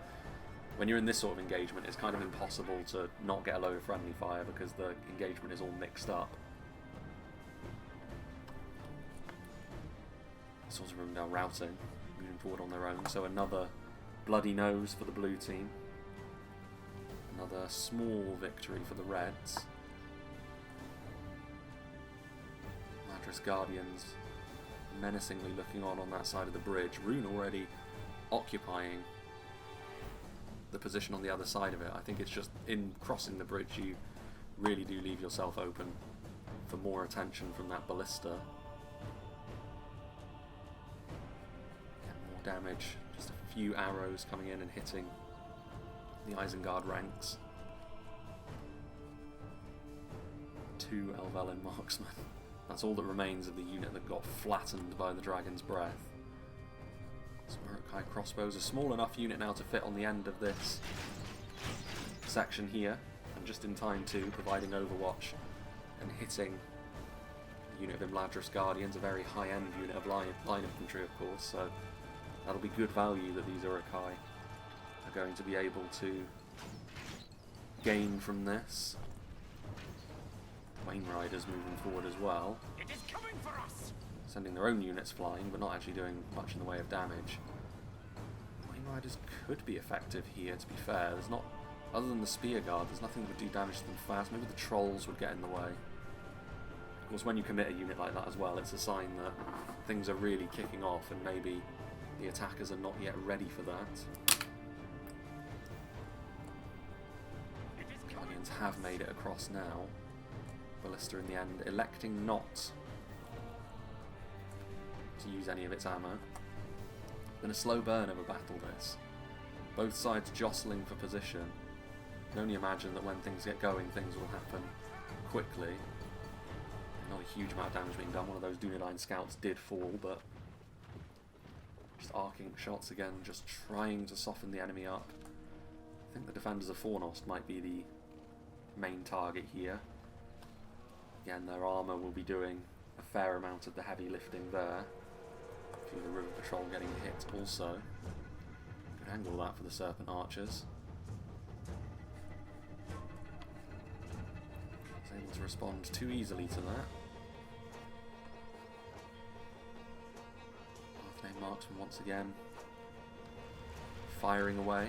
when you're in this sort of engagement, it's kind of impossible to not get a load of friendly fire because the engagement is all mixed up. Swords of Rivendell routing, moving forward on their own, so another bloody nose for the blue team. Another small victory for the Reds. Imladris Guardians menacingly looking on that side of the bridge. Rhun already occupying the position on the other side of it. I think it's just in crossing the bridge you really do leave yourself open for more attention from that ballista. Get more damage, just a few arrows coming in and hitting the Isengard ranks. 2 Elvelyn marksmen. That's all that remains of the unit that got flattened by the Dragon's Breath. Some Uruk-hai crossbows, a small enough unit now to fit on the end of this section here, and just in time too, providing overwatch and hitting the unit of Imladris Guardians, a very high-end unit of line infantry of course, so that'll be good value that these Uruk-hai are going to be able to gain from this. Wain Riders moving forward as well. It is coming for us. Sending their own units flying, but not actually doing much in the way of damage. Wain Riders could be effective here, to be fair. There's not, other than the Spear Guard, there's nothing that would do damage to them fast. Maybe the Trolls would get in the way. Of course, when you commit a unit like that as well, it's a sign that things are really kicking off, and maybe the attackers are not yet ready for that. Guardians have made it across now. Ballista in the end electing not to use any of its ammo. Been a slow burn of a battle, this. Both sides jostling for position. You can only imagine that when things get going, things will happen quickly. Not a huge amount of damage being done. One of those Dunland scouts did fall, but just arcing shots again, just trying to soften the enemy up. I think the defenders of Fornost might be the main target here. Again, their armour will be doing a fair amount of the heavy lifting there. A few of the River Patrol getting hit also. Good angle that for the Serpent Archers. Was able to respond too easily to that. Arthedain Marksman once again firing away.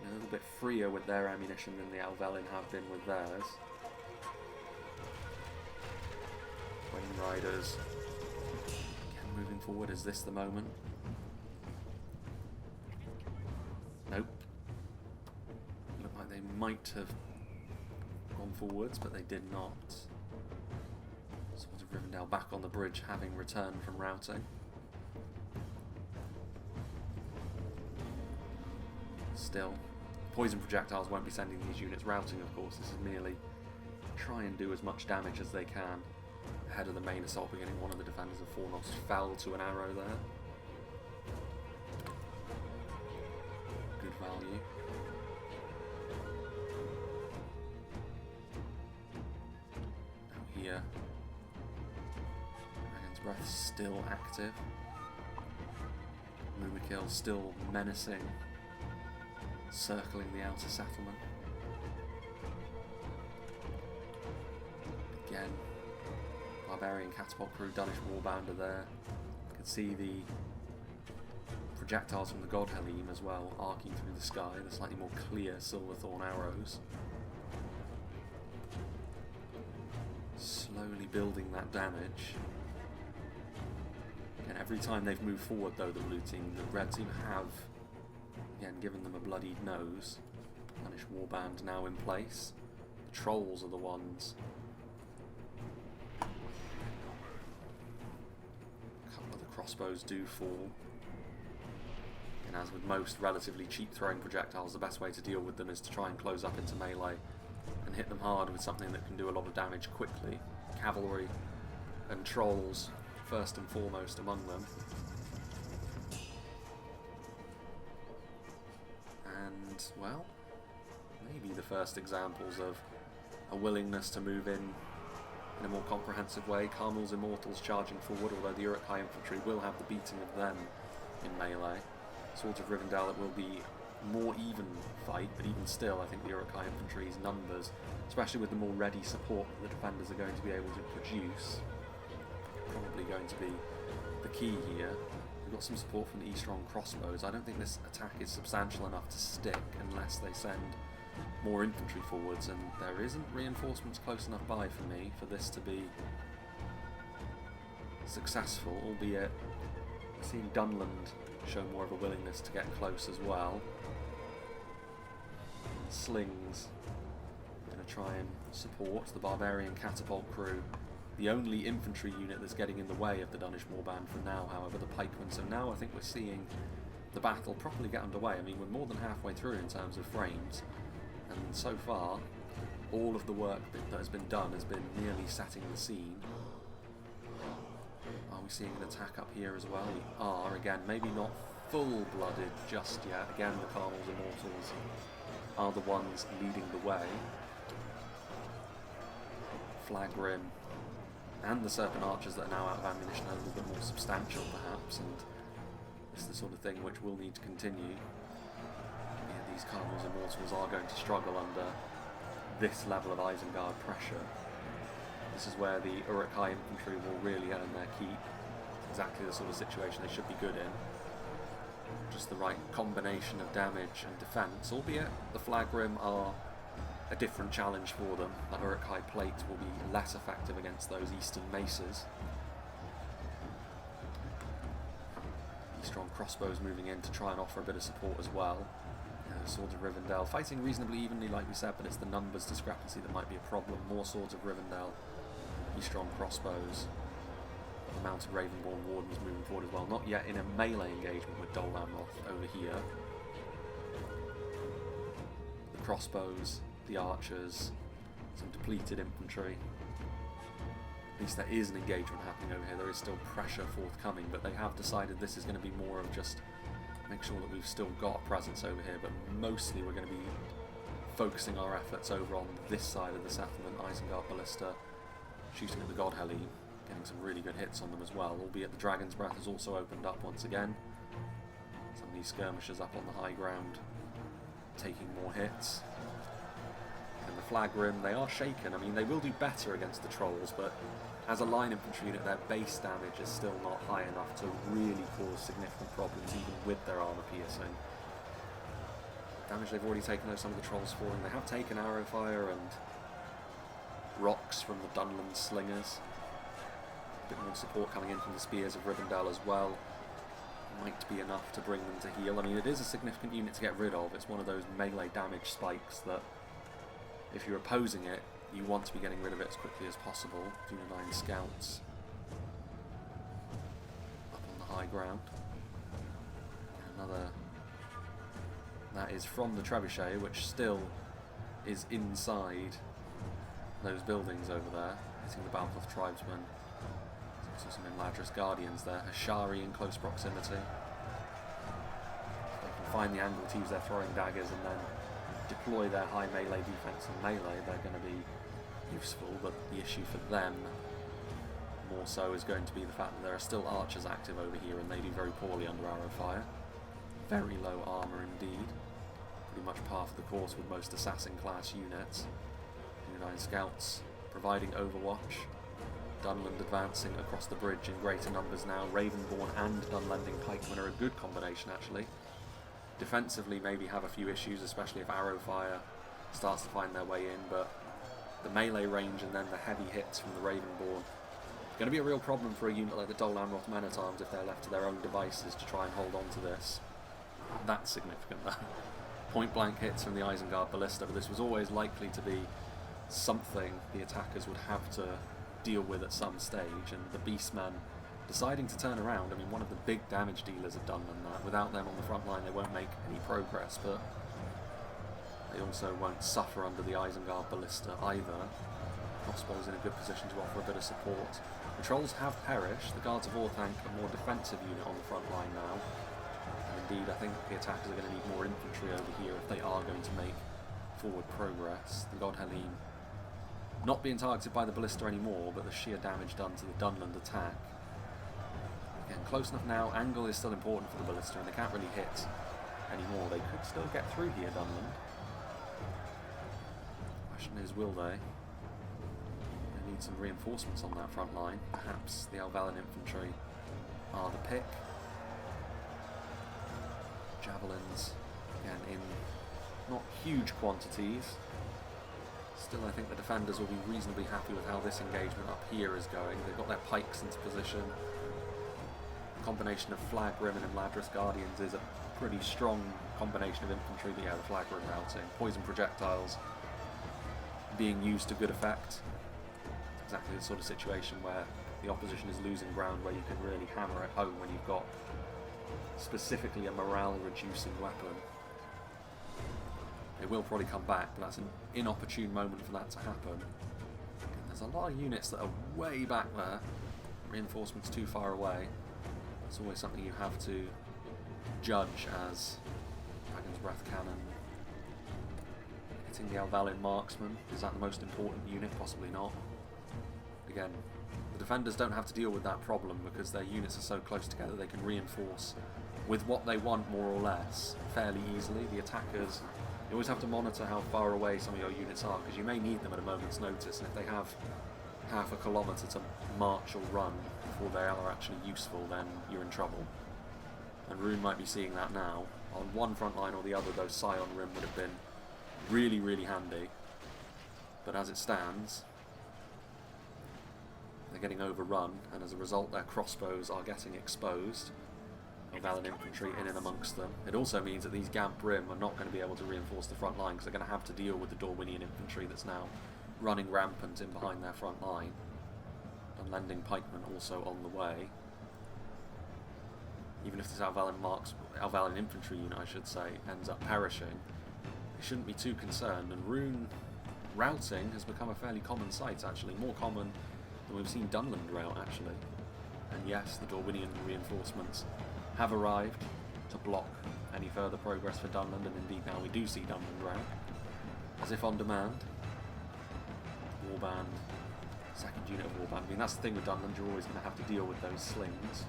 A little bit freer with their ammunition than the Alvelin have been with theirs. Wain Riders again moving forward. Is this the moment? Nope. Looked like they might have gone forwards, but they did not. Swords of Rivendell back on the bridge, having returned from routing. Still, poison projectiles won't be sending these units routing, of course. This is merely try and do as much damage as they can ahead of the main assault beginning. One of the defenders of Fornost fell to an arrow there. Good value. Now here, Dragon's Breath still active. Mumakil still menacing, circling the outer settlement. Again, Barbarian Catapult Crew, Danish Warband are there. You can see the projectiles from the God Halim as well, arcing through the sky, the slightly more clear Silverthorn arrows. Slowly building that damage. And every time they've moved forward though, the blue team, the red team have again given them a bloodied nose. Danish Warband now in place. The Trolls are the ones. A couple of the crossbows do fall. And as with most relatively cheap throwing projectiles, the best way to deal with them is to try and close up into melee and hit them hard with something that can do a lot of damage quickly. Cavalry and Trolls first and foremost among them. And, well, maybe the first examples of a willingness to move in a more comprehensive way. Carmel's Immortals charging forward, although the Uruk-hai infantry will have the beating of them in melee. Swords of Rivendell, it will be more even fight, but even still I think the Uruk-hai infantry's numbers, especially with the more ready support that the defenders are going to be able to produce, probably going to be the key here. We've got some support from the E-Strong crossbows. I don't think this attack is substantial enough to stick unless they send more infantry forwards, and there isn't reinforcements close enough by for me for this to be successful, albeit seeing Dunland show more of a willingness to get close as well. Slings going to try and support the Barbarian Catapult Crew. The only infantry unit that's getting in the way of the Danish Warband for now, however, the pikemen. So now I think we're seeing the battle properly get underway. I mean, we're more than halfway through in terms of frames, and so far all of the work that has been done has been merely setting the scene. Are we seeing an attack up here as well? We are, again, maybe not full-blooded just yet. Again, the Carmel's Immortals are the ones leading the way. Flagrim and the Serpent Archers that are now out of ammunition are a little bit more substantial perhaps, and It's the sort of thing which will need to continue. Yeah, these Cardinals Immortals are going to struggle under this level of Isengard pressure. This is where the Uruk-hai infantry will really earn their keep. It's exactly the sort of situation they should be good in. Just the right combination of damage and defence, albeit the Flagrim are a different challenge for them. That Uruk-hai plate will be less effective against those eastern maces. Strong crossbows moving in to try and offer a bit of support as well. Swords of Rivendell fighting reasonably evenly, like we said, but it's the numbers discrepancy that might be a problem. More Swords of Rivendell, strong crossbows. The mounted Ravenborn Wardens moving forward as well. Not yet in a melee engagement with Dol Amroth over here. The crossbows, the archers, some depleted infantry. At least there is an engagement happening over here. There is still pressure forthcoming, but they have decided this is going to be more of just make sure that we've still got a presence over here, but mostly we're going to be focusing our efforts over on this side of the settlement. Isengard Ballista shooting at the God Heli, getting some really good hits on them as well, albeit the Dragon's Breath has also opened up once again. Some of these skirmishers up on the high ground taking more hits. And the Flagrim, they are shaken. I mean, they will do better against the Trolls, but as a line infantry unit, their base damage is still not high enough to really cause significant problems, even with their armour piercing. Damage they've already taken, though, some of the Trolls falling. They have taken arrow fire and rocks from the Dunland slingers. A bit more support coming in from the spears of Rivendell as well. Might be enough to bring them to heal. I mean, it is a significant unit to get rid of. It's one of those melee damage spikes that, if you're opposing it, you want to be getting rid of it as quickly as possible. 9 scouts up on the high ground. Another, that is from the trebuchet, which still is inside those buildings over there, hitting the Balcloth tribesmen. There's also some Imladris guardians there. Ashari in close proximity. They can find the angle to use their throwing daggers and then deploy their high melee defense and melee. They're going to be useful, but the issue for them more so is going to be the fact that there are still archers active over here and they do very poorly under arrow fire. Very low armour indeed. Pretty much par for the course with most assassin class units. 9 scouts providing overwatch. Dunland advancing across the bridge in greater numbers now. Ravenborn and Dunlending pikemen are a good combination actually. Defensively maybe have a few issues, especially if arrow fire starts to find their way in, but the melee range and then the heavy hits from the Ravenborn going to be a real problem for a unit like the Dol Amroth Men-at-Arms if they're left to their own devices to try and hold on to this. That's significant though. Point blank hits from the Isengard Ballista, but this was always likely to be something the attackers would have to deal with at some stage, and the Beastmen deciding to turn around. I mean, one of the big damage dealers have done that. Without them on the front line they won't make any progress, but they also won't suffer under the Isengard Ballista either. Crossbows in a good position to offer a bit of support. The Trolls have perished. The Guards of Orthanc, a more defensive unit on the front line now. And indeed, I think the attackers are going to need more infantry over here if they are going to make forward progress. The God Helene not being targeted by the Ballista anymore, but the sheer damage done to the Dunland attack. Again, close enough now. Angle is still important for the Ballista, and they can't really hit anymore. They could still get through here, Dunland. Question is, will they? They need some reinforcements on that front line. Perhaps the Elvalin infantry are the pick. Javelins, again, in not huge quantities. Still, I think the defenders will be reasonably happy with how this engagement up here is going. They've got their pikes into position. The combination of Flagrim and Imladris Guardians is a pretty strong combination of infantry, but yeah, the Flagrim routing. Poison projectiles being used to good effect. Exactly the sort of situation where the opposition is losing ground, where you can really hammer it home when you've got specifically a morale-reducing weapon. It will probably come back, but that's an inopportune moment for that to happen. And there's a lot of units that are way back there. Reinforcements too far away. It's always something you have to judge as Dragon's Breath Cannon. Hitting the Elvalin Marksman. Is that the most important unit? Possibly not. Again, the defenders don't have to deal with that problem because their units are so close together they can reinforce with what they want more or less fairly easily. The attackers, you always have to monitor how far away some of your units are, because you may need them at a moment's notice, and if they have half a kilometre to march or run before they are actually useful, then you're in trouble. And Rhun might be seeing that now. On one front line or the other, those Scion Rim would have been really, really handy. But as it stands, they're getting overrun, and as a result their crossbows are getting exposed. Valen infantry in and amongst them. It also means that these Gamp Rim are not going to be able to reinforce the front line, because they're going to have to deal with the Dorwinion infantry that's now running rampant in behind their front line. And Lending pikemen also on the way. Even if this Alvalan infantry unit, I should say, ends up perishing, they shouldn't be too concerned. And Rhun routing has become a fairly common sight, actually, more common than we've seen Dunland rout, actually. And yes, the Dorwinion reinforcements have arrived to block any further progress for Dunland, and indeed now we do see Dunland rout, as if on demand. Warband, second unit of Warband. I mean, that's the thing with Dunland, you're always going to have to deal with those slings.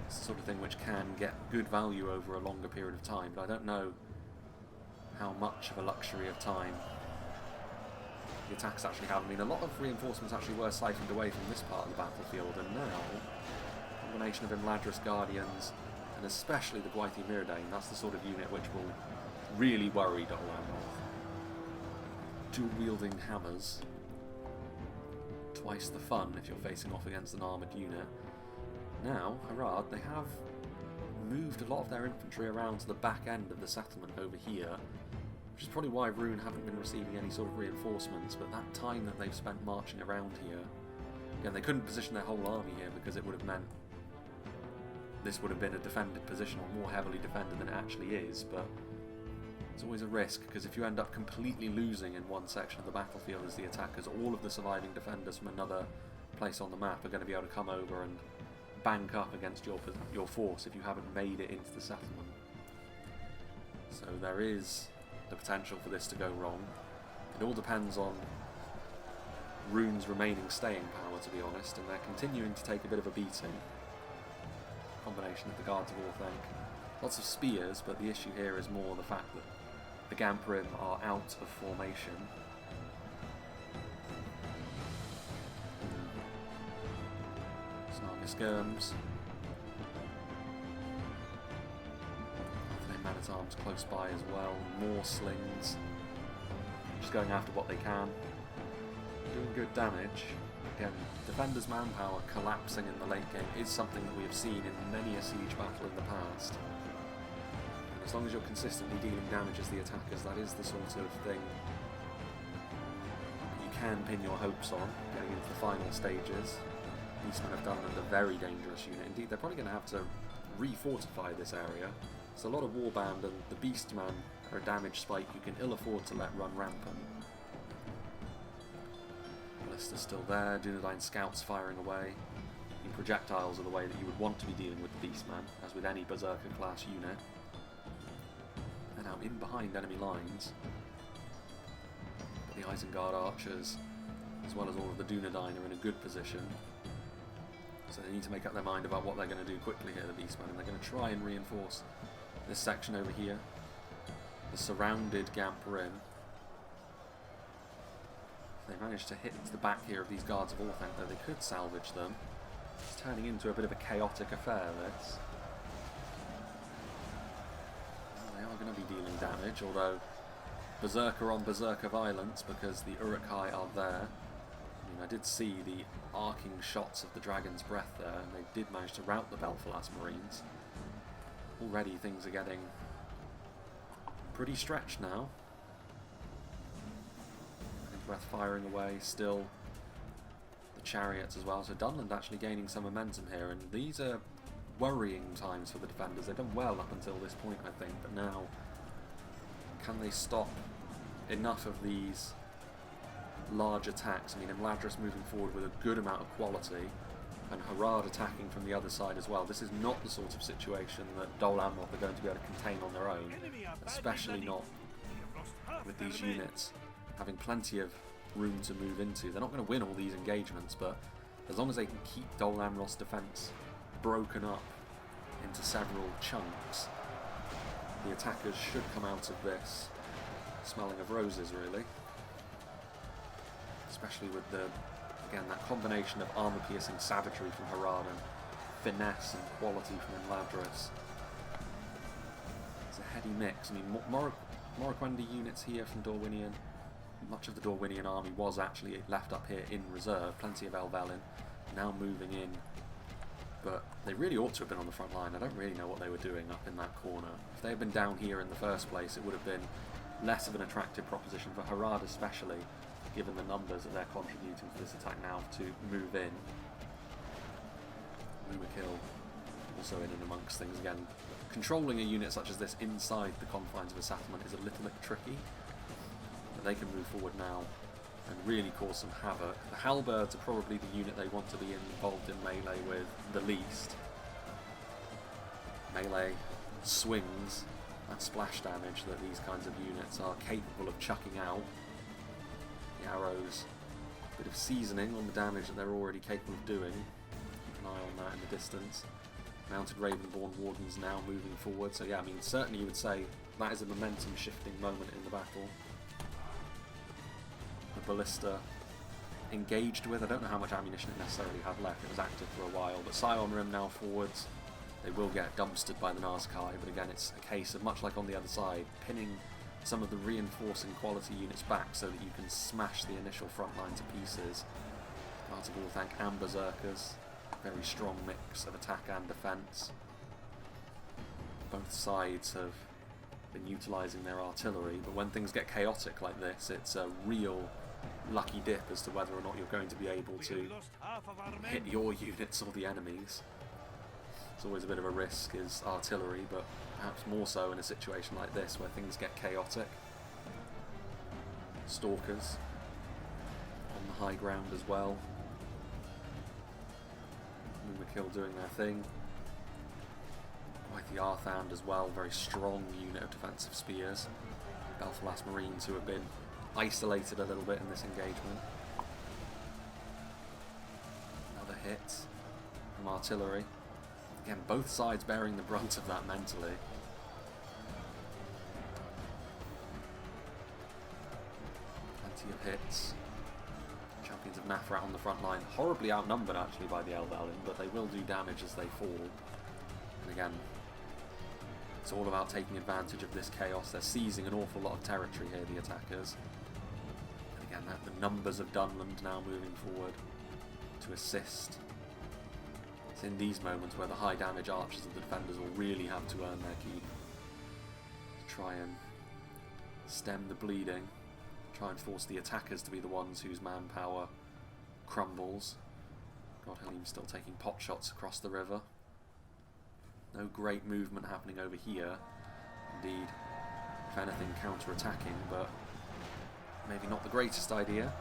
It's the sort of thing which can get good value over a longer period of time, but I don't know how much of a luxury of time the attacks actually have. I mean, a lot of reinforcements actually were siphoned away from this part of the battlefield, and now a combination of Imladris Guardians and especially the Gwaithir Myrdain, that's the sort of unit which will really worry Dunland. Dual-wielding hammers, twice the fun if you're facing off against an armoured unit. Now, Harad, they have moved a lot of their infantry around to the back end of the settlement over here, which is probably why Rhun haven't been receiving any sort of reinforcements, but that time that they've spent marching around here, again, they couldn't position their whole army here because it would have meant this would have been a defended position, or more heavily defended than it actually is, but it's always a risk, because if you end up completely losing in one section of the battlefield as the attackers, all of the surviving defenders from another place on the map are going to be able to come over and bank up against your force if you haven't made it into the settlement. So there is the potential for this to go wrong. It all depends on Rhun's remaining staying power, to be honest, and they're continuing to take a bit of a beating. Combination of the Guards of Orthanc. Lots of spears, but the issue here is more the fact that the Gamp Rim are out of formation. Skirms. Arthedain men-at-arms close by as well. More slings. Just going after what they can. Doing good damage. Again, defenders' manpower collapsing in the late game is something that we have seen in many a siege battle in the past. And as long as you're consistently dealing damage as the attackers, that is the sort of thing you can pin your hopes on going into the final stages. Beastmen of Dunland a very dangerous unit. Indeed, they're probably going to have to refortify this area. It's a lot of Warband, and the Beastmen are a damage spike you can ill afford to let run rampant. Ballista's still there, Dunedain scouts firing away. The projectiles are the way that you would want to be dealing with the Beastman, as with any Berserker class unit. And now in behind enemy lines, but the Isengard archers, as well as all of the Dunedain, are in a good position. So they need to make up their mind about what they're going to do quickly here, the Beastmen, and they're going to try and reinforce this section over here, the surrounded Gamp Rim. If they manage to hit the back here of these Guards of Orthanc, though, they could salvage them. It's turning into a bit of a chaotic affair, this. Well, they are going to be dealing damage, although Berserker on Berserker violence, because the Uruk-hai are there. I did see the arcing shots of the Dragon's Breath there, and they did manage to rout the Belfalas Marines. Already things are getting pretty stretched now. Dragon's Breath firing away, still the chariots as well, so Dunland actually gaining some momentum here, and these are worrying times for the defenders. They've done well up until this point, I think, but now can they stop enough of these large attacks? I mean, Imladris moving forward with a good amount of quality, and Harad attacking from the other side as well. This is not the sort of situation that Dol Amroth are going to be able to contain on their own, especially not with these units having plenty of room to move into. They're not going to win all these engagements, but as long as they can keep Dol Amroth's defence broken up into several chunks. The attackers should come out of this smelling of roses, really. Especially with the, again, that combination of armour-piercing savagery from Harad and finesse and quality from Imladris. It's a heady mix. I mean, Morroquendi units here from Dorwinion. Much of the Dorwinion army was actually left up here in reserve. Plenty of Elvelyn now moving in. But they really ought to have been on the front line. I don't really know what they were doing up in that corner. If they had been down here in the first place, it would have been less of an attractive proposition for Harad especially, given the numbers that they're contributing to this attack now to move in. Lumakill also in and amongst things again. Controlling a unit such as this inside the confines of a settlement is a little bit tricky, but they can move forward now and really cause some havoc. The halberds are probably the unit they want to be involved in melee with the least. Melee swings and splash damage that these kinds of units are capable of chucking out. The arrows, a bit of seasoning on the damage that they're already capable of doing. Keep an eye on that in the distance. Mounted Ravenborn Wardens now moving forward. So yeah, I mean, certainly you would say that is a momentum shifting moment in the battle. The ballista engaged with, I don't know how much ammunition it necessarily had left, it was active for a while, but Scion Rim now forwards. They will get dumpstered by the Nazkai, but again it's a case of, much like on the other side, pinning some of the reinforcing quality units back so that you can smash the initial front line to pieces. Guards of Orthanc and Berserkers, very strong mix of attack and defence. Both sides have been utilising their artillery, but when things get chaotic like this, it's a real lucky dip as to whether or not you're going to be able to hit your units or the enemies. It's always a bit of a risk, is artillery, but perhaps more so in a situation like this where things get chaotic. Stalkers on the high ground as well. Lumakill doing their thing. Quite the Arthedain as well, very strong unit of defensive spears. Belfalas Marines who have been isolated a little bit in this engagement. Another hit from artillery. Again, both sides bearing the brunt of that mentally. Plenty of hits. Champions of Nafrat on the front line, horribly outnumbered actually by the Elvelyn, but they will do damage as they fall. And again, it's all about taking advantage of this chaos. They're seizing an awful lot of territory here, the attackers. And again, the numbers of Dunland now moving forward to assist. It's in these moments where the high damage archers of the defenders will really have to earn their keep. To try and stem the bleeding. Try and force the attackers to be the ones whose manpower crumbles. Godhelm's still taking pot shots across the river. No great movement happening over here. Indeed, if anything, counter-attacking, but maybe not the greatest idea.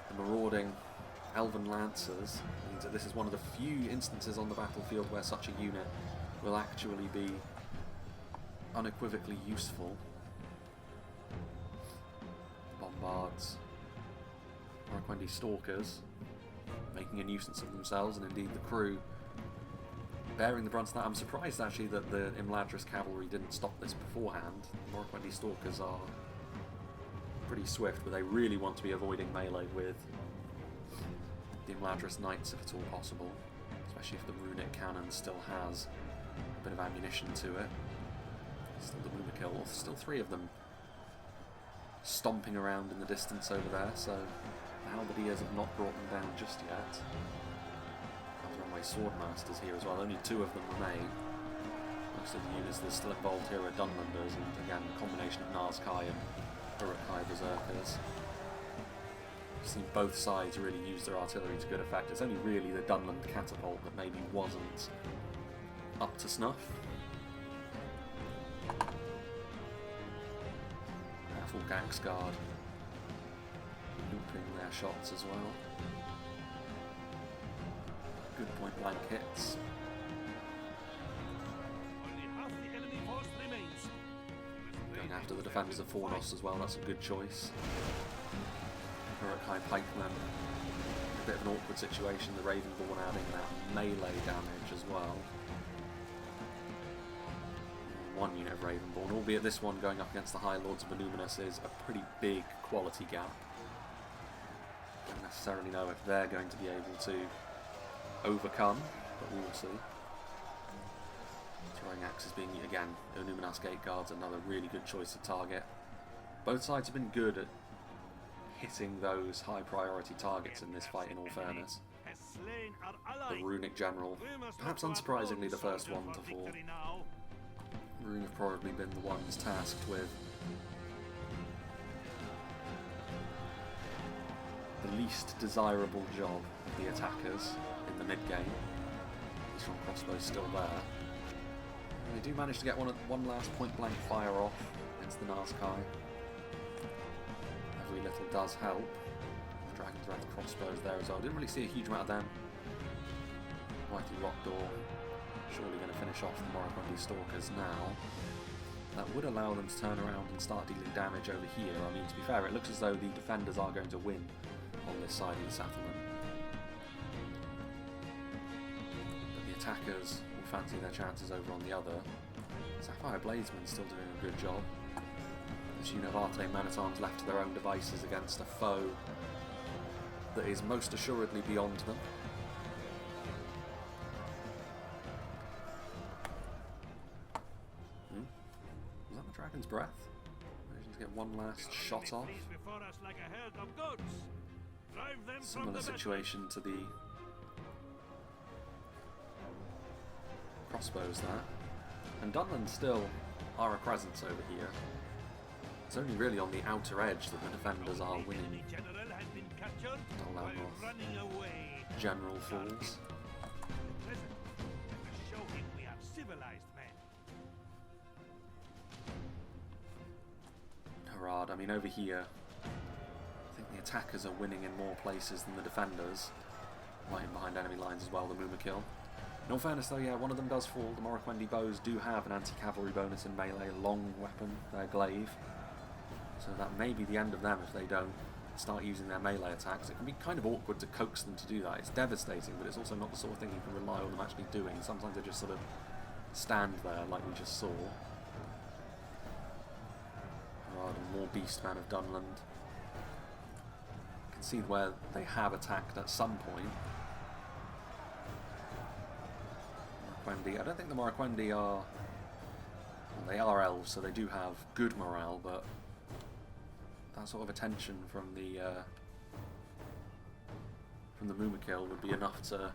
The marauding Elven Lancers means that this is one of the few instances on the battlefield where such a unit will actually be unequivocally useful. Bombards, Morroquendi Stalkers, making a nuisance of themselves, and indeed the crew bearing the brunt of that. I'm surprised actually that the Imladris cavalry didn't stop this beforehand. The Morroquendi Stalkers are pretty swift, but they really want to be avoiding melee with the Imladris Knights if at all possible, especially if the runic cannon still has a bit of ammunition to it. Still the Lumakill, still three of them stomping around in the distance over there, so the halberdiers have not brought them down just yet. Runway Swordmasters here as well, only two of them remain. Most of the units that are still involved here are Dunlanders, and again a combination of Nazkai and Uruk-hai Berserkers. We've seen both sides really use their artillery to good effect. It's only really the Dunland catapult that maybe wasn't up to snuff. Careful Gangsguard looping their shots as well. Good point blank hits. Going after the defenders of Fornos as well, that's a good choice. Uruk-hai Pikemen, a bit of an awkward situation, the Ravenborn adding that melee damage as well. one unit of Ravenborn, albeit this one going up against the High Lords of Illuminus is a pretty big quality gap. Don't necessarily know if they're going to be able to overcome, but we will see. Throwing axes being, again, Illuminus Gate Guards, another really good choice of target. Both sides have been good at hitting those high priority targets in this fight, in all fairness. The Runic General, perhaps unsurprisingly the first one to fall. Rhun have probably been the ones tasked with the least desirable job of the attackers in the mid-game. The strong crossbow's still there. And they do manage to get one last point-blank fire off against the Nazkai. Every little does help. The Dragon's Wrath crossbows there as well. Didn't really see a huge amount of them. Mighty Rock Door surely going to finish off the Morroquendi Stalkers now. That would allow them to turn around and start dealing damage over here. I mean, to be fair, it looks as though the defenders are going to win on this side of the settlement. But the attackers will fancy their chances over on the other. Sapphire Bladesman's still doing a good job. This unit of Arthedain Men-at-Arms left to their own devices against a foe that is most assuredly beyond them. Was that the Dragon's Breath? Managing to get one last shot off. Similar situation to the crossbows there. And Dunland still are a presence over here. It's only really on the outer edge that the defenders are winning. Amroth. General falls. Harad, I mean, over here, I think the attackers are winning in more places than the defenders. Right behind enemy lines as well, the Mumakil. In all fairness though, yeah, one of them does fall. The Morroquendi bows do have an anti-cavalry bonus in melee, long weapon, their glaive. So that may be the end of them if they don't start using their melee attacks. It can be kind of awkward to coax them to do that. It's devastating, but it's also not the sort of thing you can rely on them actually doing. Sometimes they just sort of stand there like we just saw. Harad, and more Beastman of Dunland. You can see where they have attacked at some point. Morroquendi, I don't think the Morroquendi are... Well, they are elves, so they do have good morale, but that sort of attention from the Mumakil would be enough to,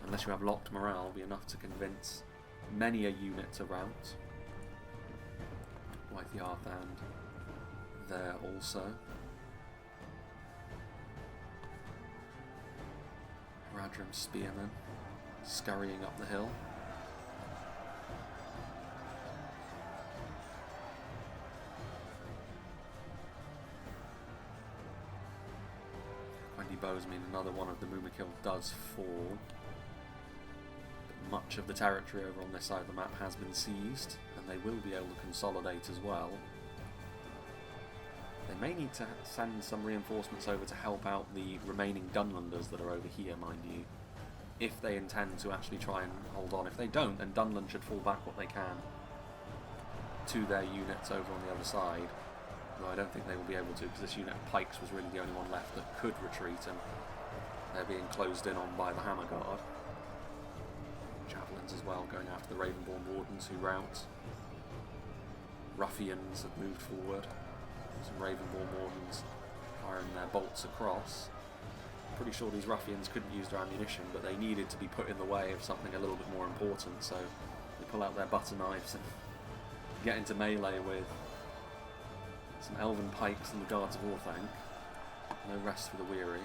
unless you have locked morale, be enough to convince many a unit to rout. Like the Arthedain there also. Radrim Spearmen scurrying up the hill. Bows mean another one of the Mumakil does fall. But much of the territory over on this side of the map has been seized, and they will be able to consolidate as well. They may need to send some reinforcements over to help out the remaining Dunlanders that are over here, mind you, if they intend to actually try and hold on. If they don't, then Dunland should fall back what they can to their units over on the other side. Though I don't think they will be able to, because this unit of pikes was really the only one left that could retreat, and they're being closed in on by the Hammer Guard. Javelins as well, going after the Ravenborn Wardens who rout. Ruffians have moved forward. Some Ravenborn Wardens firing their bolts across. Pretty sure these Ruffians couldn't use their ammunition, but they needed to be put in the way of something a little bit more important, so they pull out their butter knives and get into melee with some Elven Pikes and the Guards of Orthanc. No rest for the weary.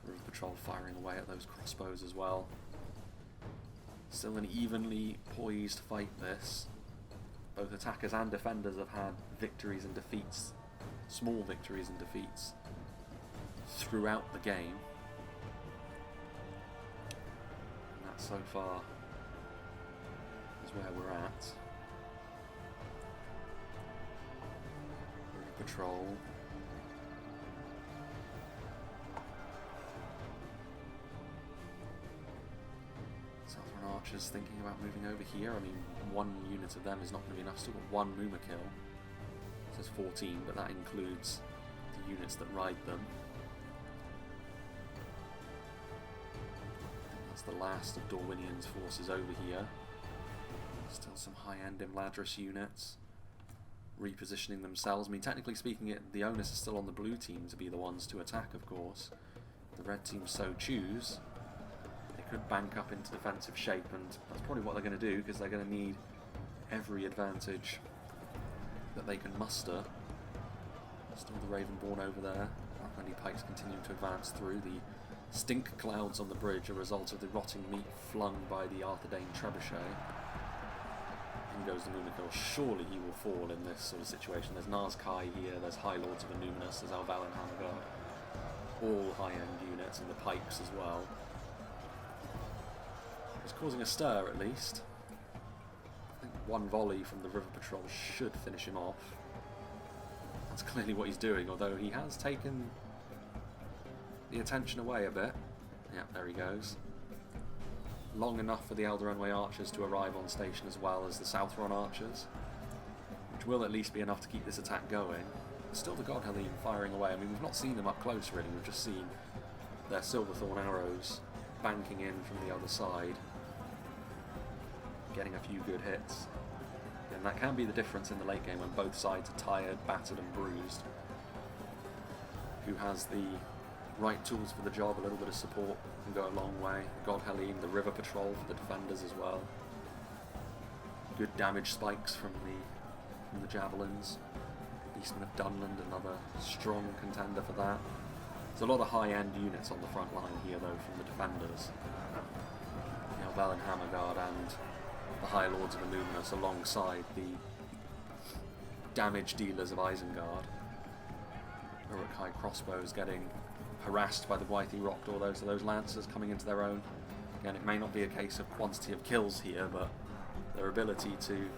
River Patrol firing away at those crossbows as well. Still an evenly poised fight this. Both attackers and defenders have had victories and defeats, small victories and defeats, throughout the game. And that so far is where we're at. Patrol. Southern archers thinking about moving over here. I mean, one unit of them is not going to be enough. Still got one Muma kill. It says 14, but that includes the units that ride them. That's the last of Dorwinion's forces over here. Still some high-end Imladris units repositioning themselves. I mean, technically speaking, the onus is still on the blue team to be the ones to attack, of course. If the red team so choose, they could bank up into defensive shape, and that's probably what they're going to do, because they're going to need every advantage that they can muster. Still the Ravenborn over there. Friendly pikes continuing to advance through. The stink clouds on the bridge are a result of the rotting meat flung by the Arthedain trebuchet. In goes the Mumakil. Surely he will fall in this sort of situation. There's Nazkai here, there's High Lords of Annuminus, there's Alval and Hamgar. All high-end units, and the pikes as well. It's causing a stir, at least. I think one volley from the River Patrol should finish him off. That's clearly what he's doing, although he has taken the attention away a bit. Yeah, there he goes. Long enough for the Eldarenway archers to arrive on station, as well as the Southron archers, which will at least be enough to keep this attack going. Still the Godhelene firing away. I mean, we've not seen them up close really, we've just seen their Silverthorn arrows banking in from the other side, getting a few good hits. And that can be the difference in the late game when both sides are tired, battered and bruised. Who has the right tools for the job, a little bit of support can go a long way. Godhelene, the River Patrol for the defenders as well. Good damage spikes from the javelins. Beastmen of Dunland, another strong contender for that. There's a lot of high-end units on the front line here though from the defenders. Alval and Hammerguard and the High Lords of Annuminus alongside the damage dealers of Isengard. Uruk-hai crossbows getting harassed by the Gwythi Rockdor though, so those lancers coming into their own. Again, it may not be a case of quantity of kills here, but their ability to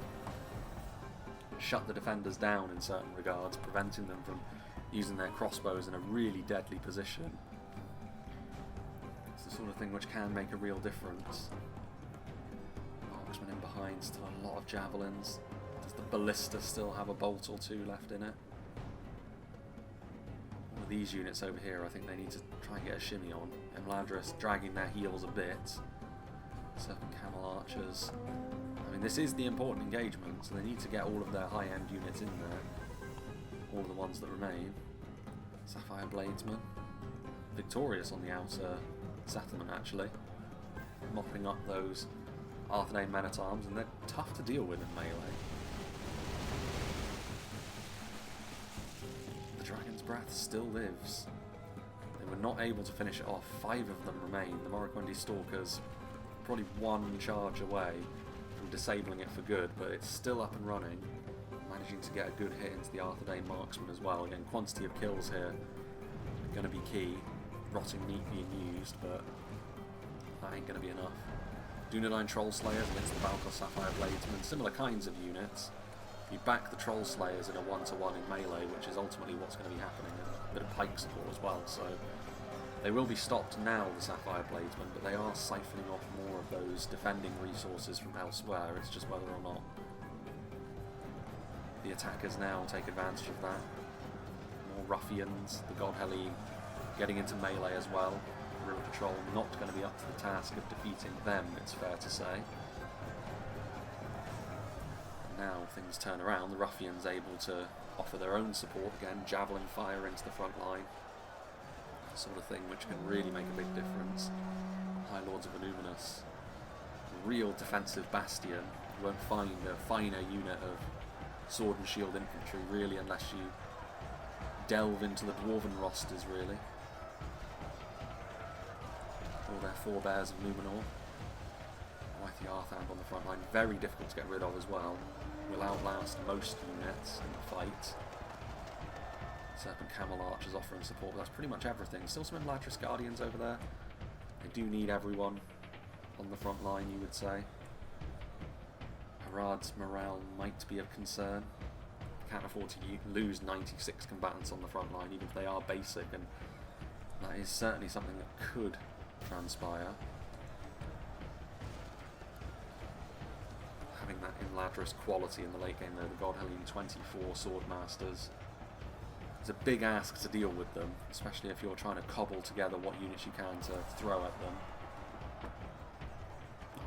shut the defenders down in certain regards, preventing them from using their crossbows in a really deadly position. It's the sort of thing which can make a real difference. Marksman in behind, still a lot of javelins. Does the ballista still have a bolt or two left in it? One of these units over here, I think they need to try and get a shimmy on. Imladris dragging their heels a bit. Serpent Camel Archers. I mean, this is the important engagement, so they need to get all of their high-end units in there. All of the ones that remain. Sapphire Bladesmen. Victorious on the outer settlement, actually. Mopping up those Arthedain men-at-arms, and they're tough to deal with in melee. The Dragon's Breath still lives. They were not able to finish it off. 5 of them remain. The Morroquendi Stalkers, probably one charge away from disabling it for good, but it's still up and running. Managing to get a good hit into the Arthedain marksman as well. Again, quantity of kills here going to be key. Rotting meat being used, but that ain't going to be enough. Dunedain Troll Slayers against the Valkor Sapphire Bladesmen. Similar kinds of units. You back the Troll Slayers in a 1-to-1 in melee, which is ultimately what's going to be happening. A bit of pike support as well, so they will be stopped now, the Sapphire Bladesmen, but they are siphoning off more of those defending resources from elsewhere. It's just whether or not the attackers now take advantage of that. More ruffians, the Godhelene getting into melee as well. River Patrol not going to be up to the task of defeating them, it's fair to say. And now things turn around, the ruffians able to offer their own support again, javelin fire into the front line. That sort of thing which can really make a big difference. High Lords of Annuminus, a real defensive bastion. You won't find a finer unit of sword and shield infantry really unless you delve into the dwarven rosters really. All their forebears of Numenor. Gwythi Arthand on the front line, very difficult to get rid of as well. Will outlast most units in the fight. Serpent Camel Archers offering support, but that's pretty much everything. Still some Imladris Guardians over there. They do need everyone on the front line, you would say. Harad's morale might be of concern. Can't afford to lose 96 combatants on the front line, even if they are basic, and that is certainly something that could transpire. having that Imladris quality in the late game though. The Godhellion 24 Swordmasters. It's a big ask to deal with them, especially if you're trying to cobble together what units you can to throw at them.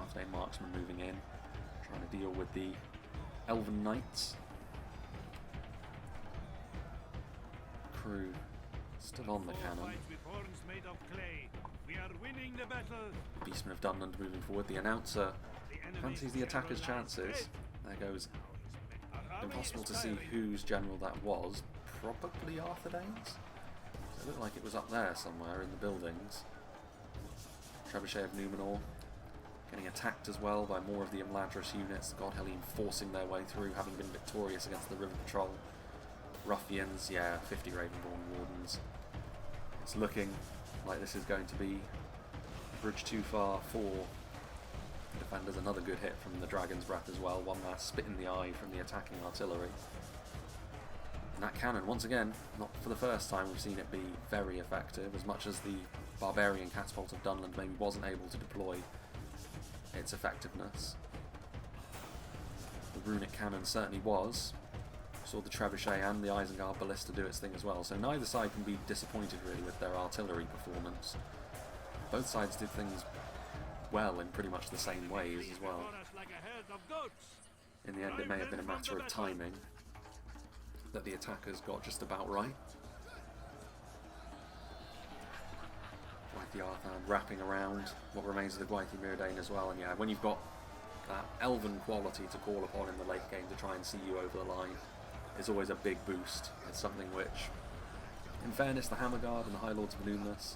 Arthedain Marksman moving in, trying to deal with the Elven Knights. Crew still on the cannon. Beastmen of Dunland moving forward. The announcer fancies the attacker's chances. There goes. Impossible to see whose general that was. Probably Arthedain's. It looked like it was up there somewhere in the buildings. Trebuchet of Numenor getting attacked as well by more of the Imladris units. The Godhellion forcing their way through, having been victorious against the River Patrol. Ruffians, yeah, 50 Ravenborn Wardens. It's looking like this is going to be a bridge too far for the defenders. Another good hit from the Dragon's Breath as well. One last spit in the eye from the attacking artillery. And that cannon, once again, not for the first time, we've seen it be very effective, as much as the Barbarian Catapult of Dunland maybe wasn't able to deploy its effectiveness. The Runic Cannon certainly was. Saw the Trebuchet and the Isengard Ballista do its thing as well, so neither side can be disappointed really with their artillery performance. Both sides did things well in pretty much the same ways as well. In the end it may have been a matter of timing that the attackers got just about right. Gwathi Arthedain wrapping around what remains of the Gwathi Myrdain as well, and yeah, when you've got that elven quality to call upon in the late game to try and see you over the line, it's always a big boost. It's something which, in fairness, the Hammerguard and the High Lords of Numenor,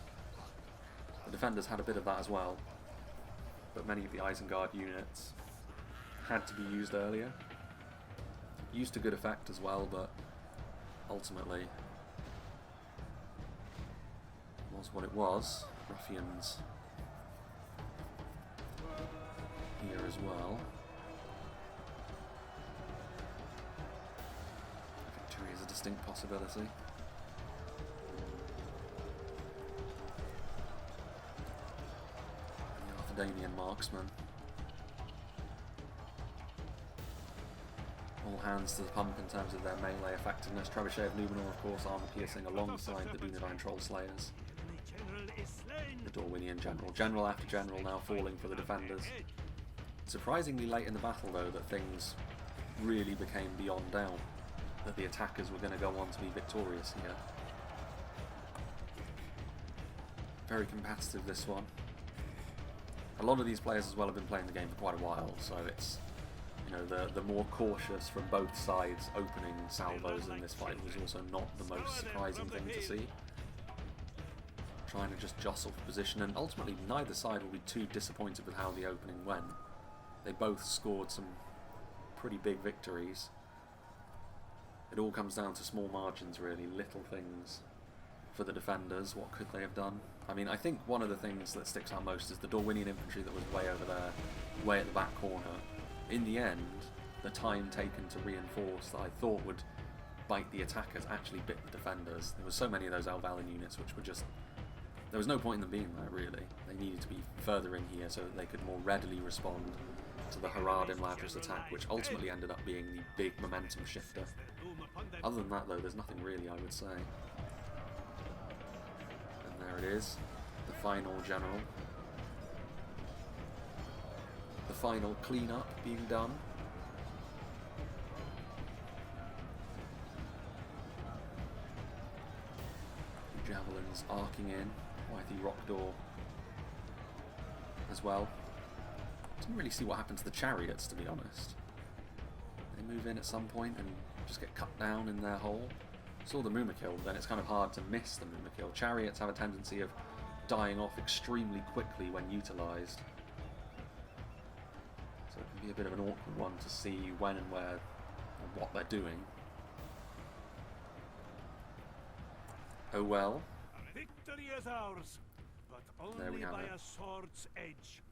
the defenders had a bit of that as well, but many of the Isengard units had to be used earlier. Used to good effect as well, but ultimately was what it was. Ruffians here as well. Victory is a distinct possibility. And the Arthedainian marksman. All hands to the pump in terms of their melee effectiveness. Trebuchet of Numenor, of course, armor piercing alongside the Dunedain Troll Slayers. The Dorwinion general. General after general now falling for the defenders. Surprisingly late in the battle, though, that things really became beyond doubt that the attackers were going to go on to be victorious here. Very competitive, this one. A lot of these players as well have been playing the game for quite a while, so it's, you know, the more cautious from both sides opening salvos in this fight was also not the most surprising thing to see. Trying to just jostle for position, and ultimately neither side will be too disappointed with how the opening went. They both scored some pretty big victories. It all comes down to small margins really, little things for the defenders. What could they have done? I mean, I think one of the things that sticks out most is the Dorwinion infantry that was way over there, way at the back corner. In the end, the time taken to reinforce that I thought would bite the attackers actually bit the defenders. There were so many of those Elvalin units which were just... there was no point in them being there, really. They needed to be further in here so that they could more readily respond to the Harad Imladris attack, which ultimately ended up being the big momentum shifter. Other than that, though, there's nothing really, I would say. And there it is, the final general. The final clean-up being done. Javelins arcing in. Gwathi Rockdoor as well. Didn't really see what happened to the chariots, to be honest. They move in at some point and just get cut down in their hole. Saw the Mumakil, but then it's kind of hard to miss the Mumakil. Chariots have a tendency of dying off extremely quickly when utilised. So it can be a bit of an awkward one to see when and where and what they're doing. Oh well. Victory is ours, but only by a sword's edge.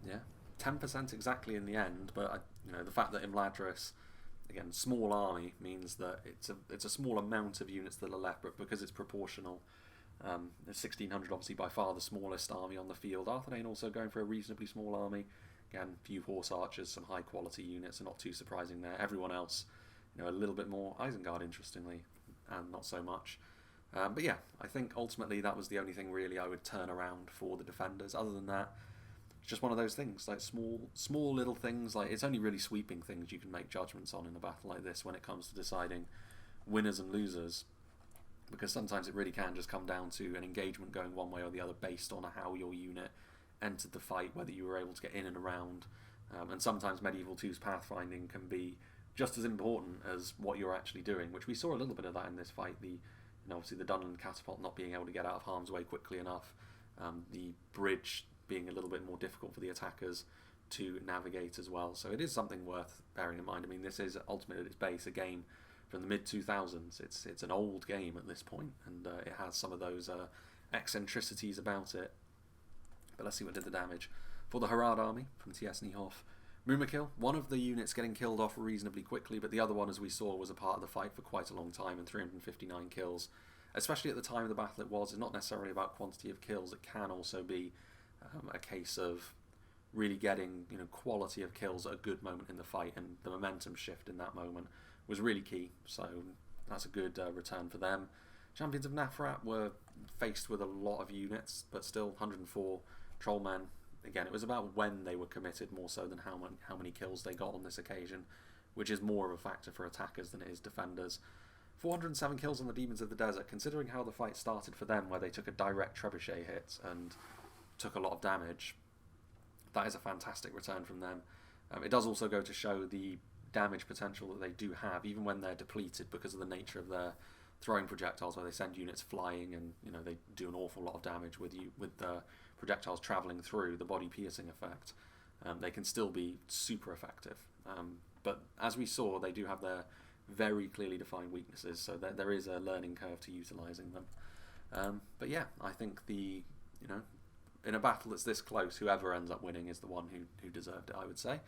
Yeah, 10% exactly in the end, but you know, the fact that Imladris, again, small army, means that it's a small amount of units that are left, but because it's proportional, There's 1,600, obviously by far the smallest army on the field. Arthedain also going for a reasonably small army. Again, few horse archers, some high quality units, are not too surprising there. Everyone else, a little bit more. Isengard, interestingly, and not so much. But yeah, I think ultimately that was the only thing really I would turn around for the defenders. Other than that, it's just one of those things, like small little things. Like, it's only really sweeping things you can make judgments on in a battle like this when it comes to deciding winners and losers, because sometimes it really can just come down to an engagement going one way or the other based on how your unit entered the fight, whether you were able to get in and around. And sometimes Medieval 2's pathfinding can be just as important as what you're actually doing, which we saw a little bit of that in this fight. Obviously the Dunland catapult not being able to get out of harm's way quickly enough, the bridge being a little bit more difficult for the attackers to navigate as well. So it is something worth bearing in mind. I mean, this is ultimately at its base a game from the mid-2000s. It's an old game at this point, and it has some of those eccentricities about it. But let's see what did the damage. For the Harad army from T.S. Niehoff, Mumakil, one of the units getting killed off reasonably quickly, but the other one, as we saw, was a part of the fight for quite a long time, and 359 kills. Especially at the time of the battle it's not necessarily about quantity of kills, it can also be a case of really getting quality of kills at a good moment in the fight, and the momentum shift in that moment was really key, so that's a good return for them. Champions of Nafrat were faced with a lot of units, but still 104 trollmen. Again, it was about when they were committed more so than how many kills they got on this occasion, which is more of a factor for attackers than it is defenders. 407 kills on the Demons of the Desert, considering how the fight started for them, where they took a direct trebuchet hit and took a lot of damage. That is a fantastic return from them. It does also go to show the damage potential that they do have, even when they're depleted because of the nature of their throwing projectiles, where they send units flying and they do an awful lot of damage with the projectiles travelling through the body piercing effect. They can still be super effective, but as we saw, they do have their very clearly defined weaknesses, so there is a learning curve to utilising them. But yeah, I think in a battle that's this close, whoever ends up winning is the one who deserved it, I would say.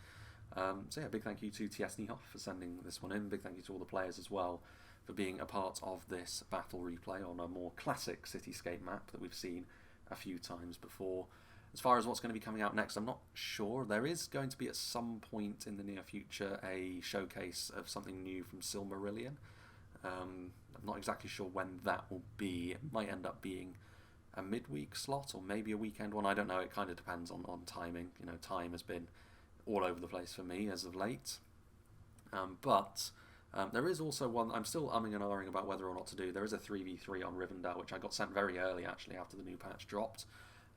So yeah, big thank you to T.S. Niehoff for sending this one in. Big thank you to all the players as well for being a part of this battle replay on a more classic cityscape map that we've seen a few times before. As far as what's going to be coming out next, I'm not sure. There is going to be at some point in the near future a showcase of something new from Silmarillion. I'm not exactly sure when that will be. It might end up being a midweek slot or maybe a weekend one. I don't know. It kind of depends on timing. Time has been all over the place for me as of late. But there is also one I'm still umming and ahhing about whether or not to do. There is a 3v3 on Rivendell, which I got sent very early actually after the new patch dropped.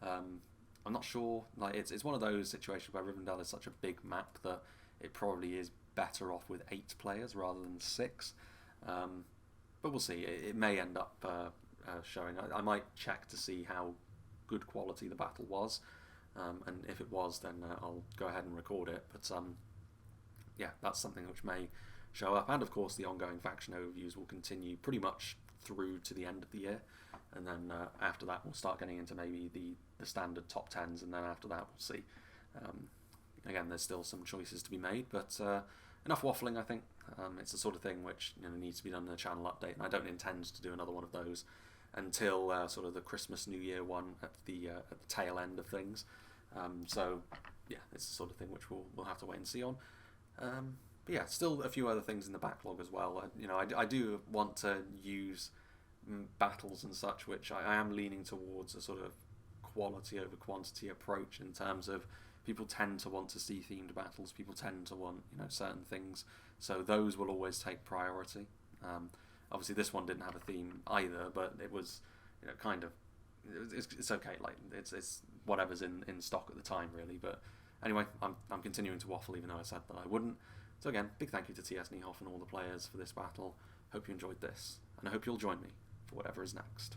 I'm not sure. Like, it's one of those situations where Rivendell is such a big map that it probably is better off with 8 players rather than 6. But we'll see. It may end up showing. I might check to see how good quality the battle was, and if it was, then I'll go ahead and record it. But yeah, that's something which may show up, and of course the ongoing faction overviews will continue pretty much through to the end of the year, and then after that we'll start getting into maybe the standard top 10s, and then after that we'll see. Again, there's still some choices to be made, but enough waffling. I think it's the sort of thing which needs to be done in a channel update, and I don't intend to do another one of those until sort of the Christmas New Year one at the tail end of things. So yeah, it's the sort of thing which we'll have to wait and see on. But yeah, still a few other things in the backlog as well. I do want to use battles and such, which I am leaning towards a sort of quality over quantity approach, in terms of people tend to want to see themed battles, people tend to want certain things, so those will always take priority. Obviously this one didn't have a theme either, but it was kind of it's okay, like it's whatever's in stock at the time really. But anyway, I'm continuing to waffle even though I said that I wouldn't. So again, big thank you to T.S. Niehoff and all the players for this battle. Hope you enjoyed this, and I hope you'll join me for whatever is next.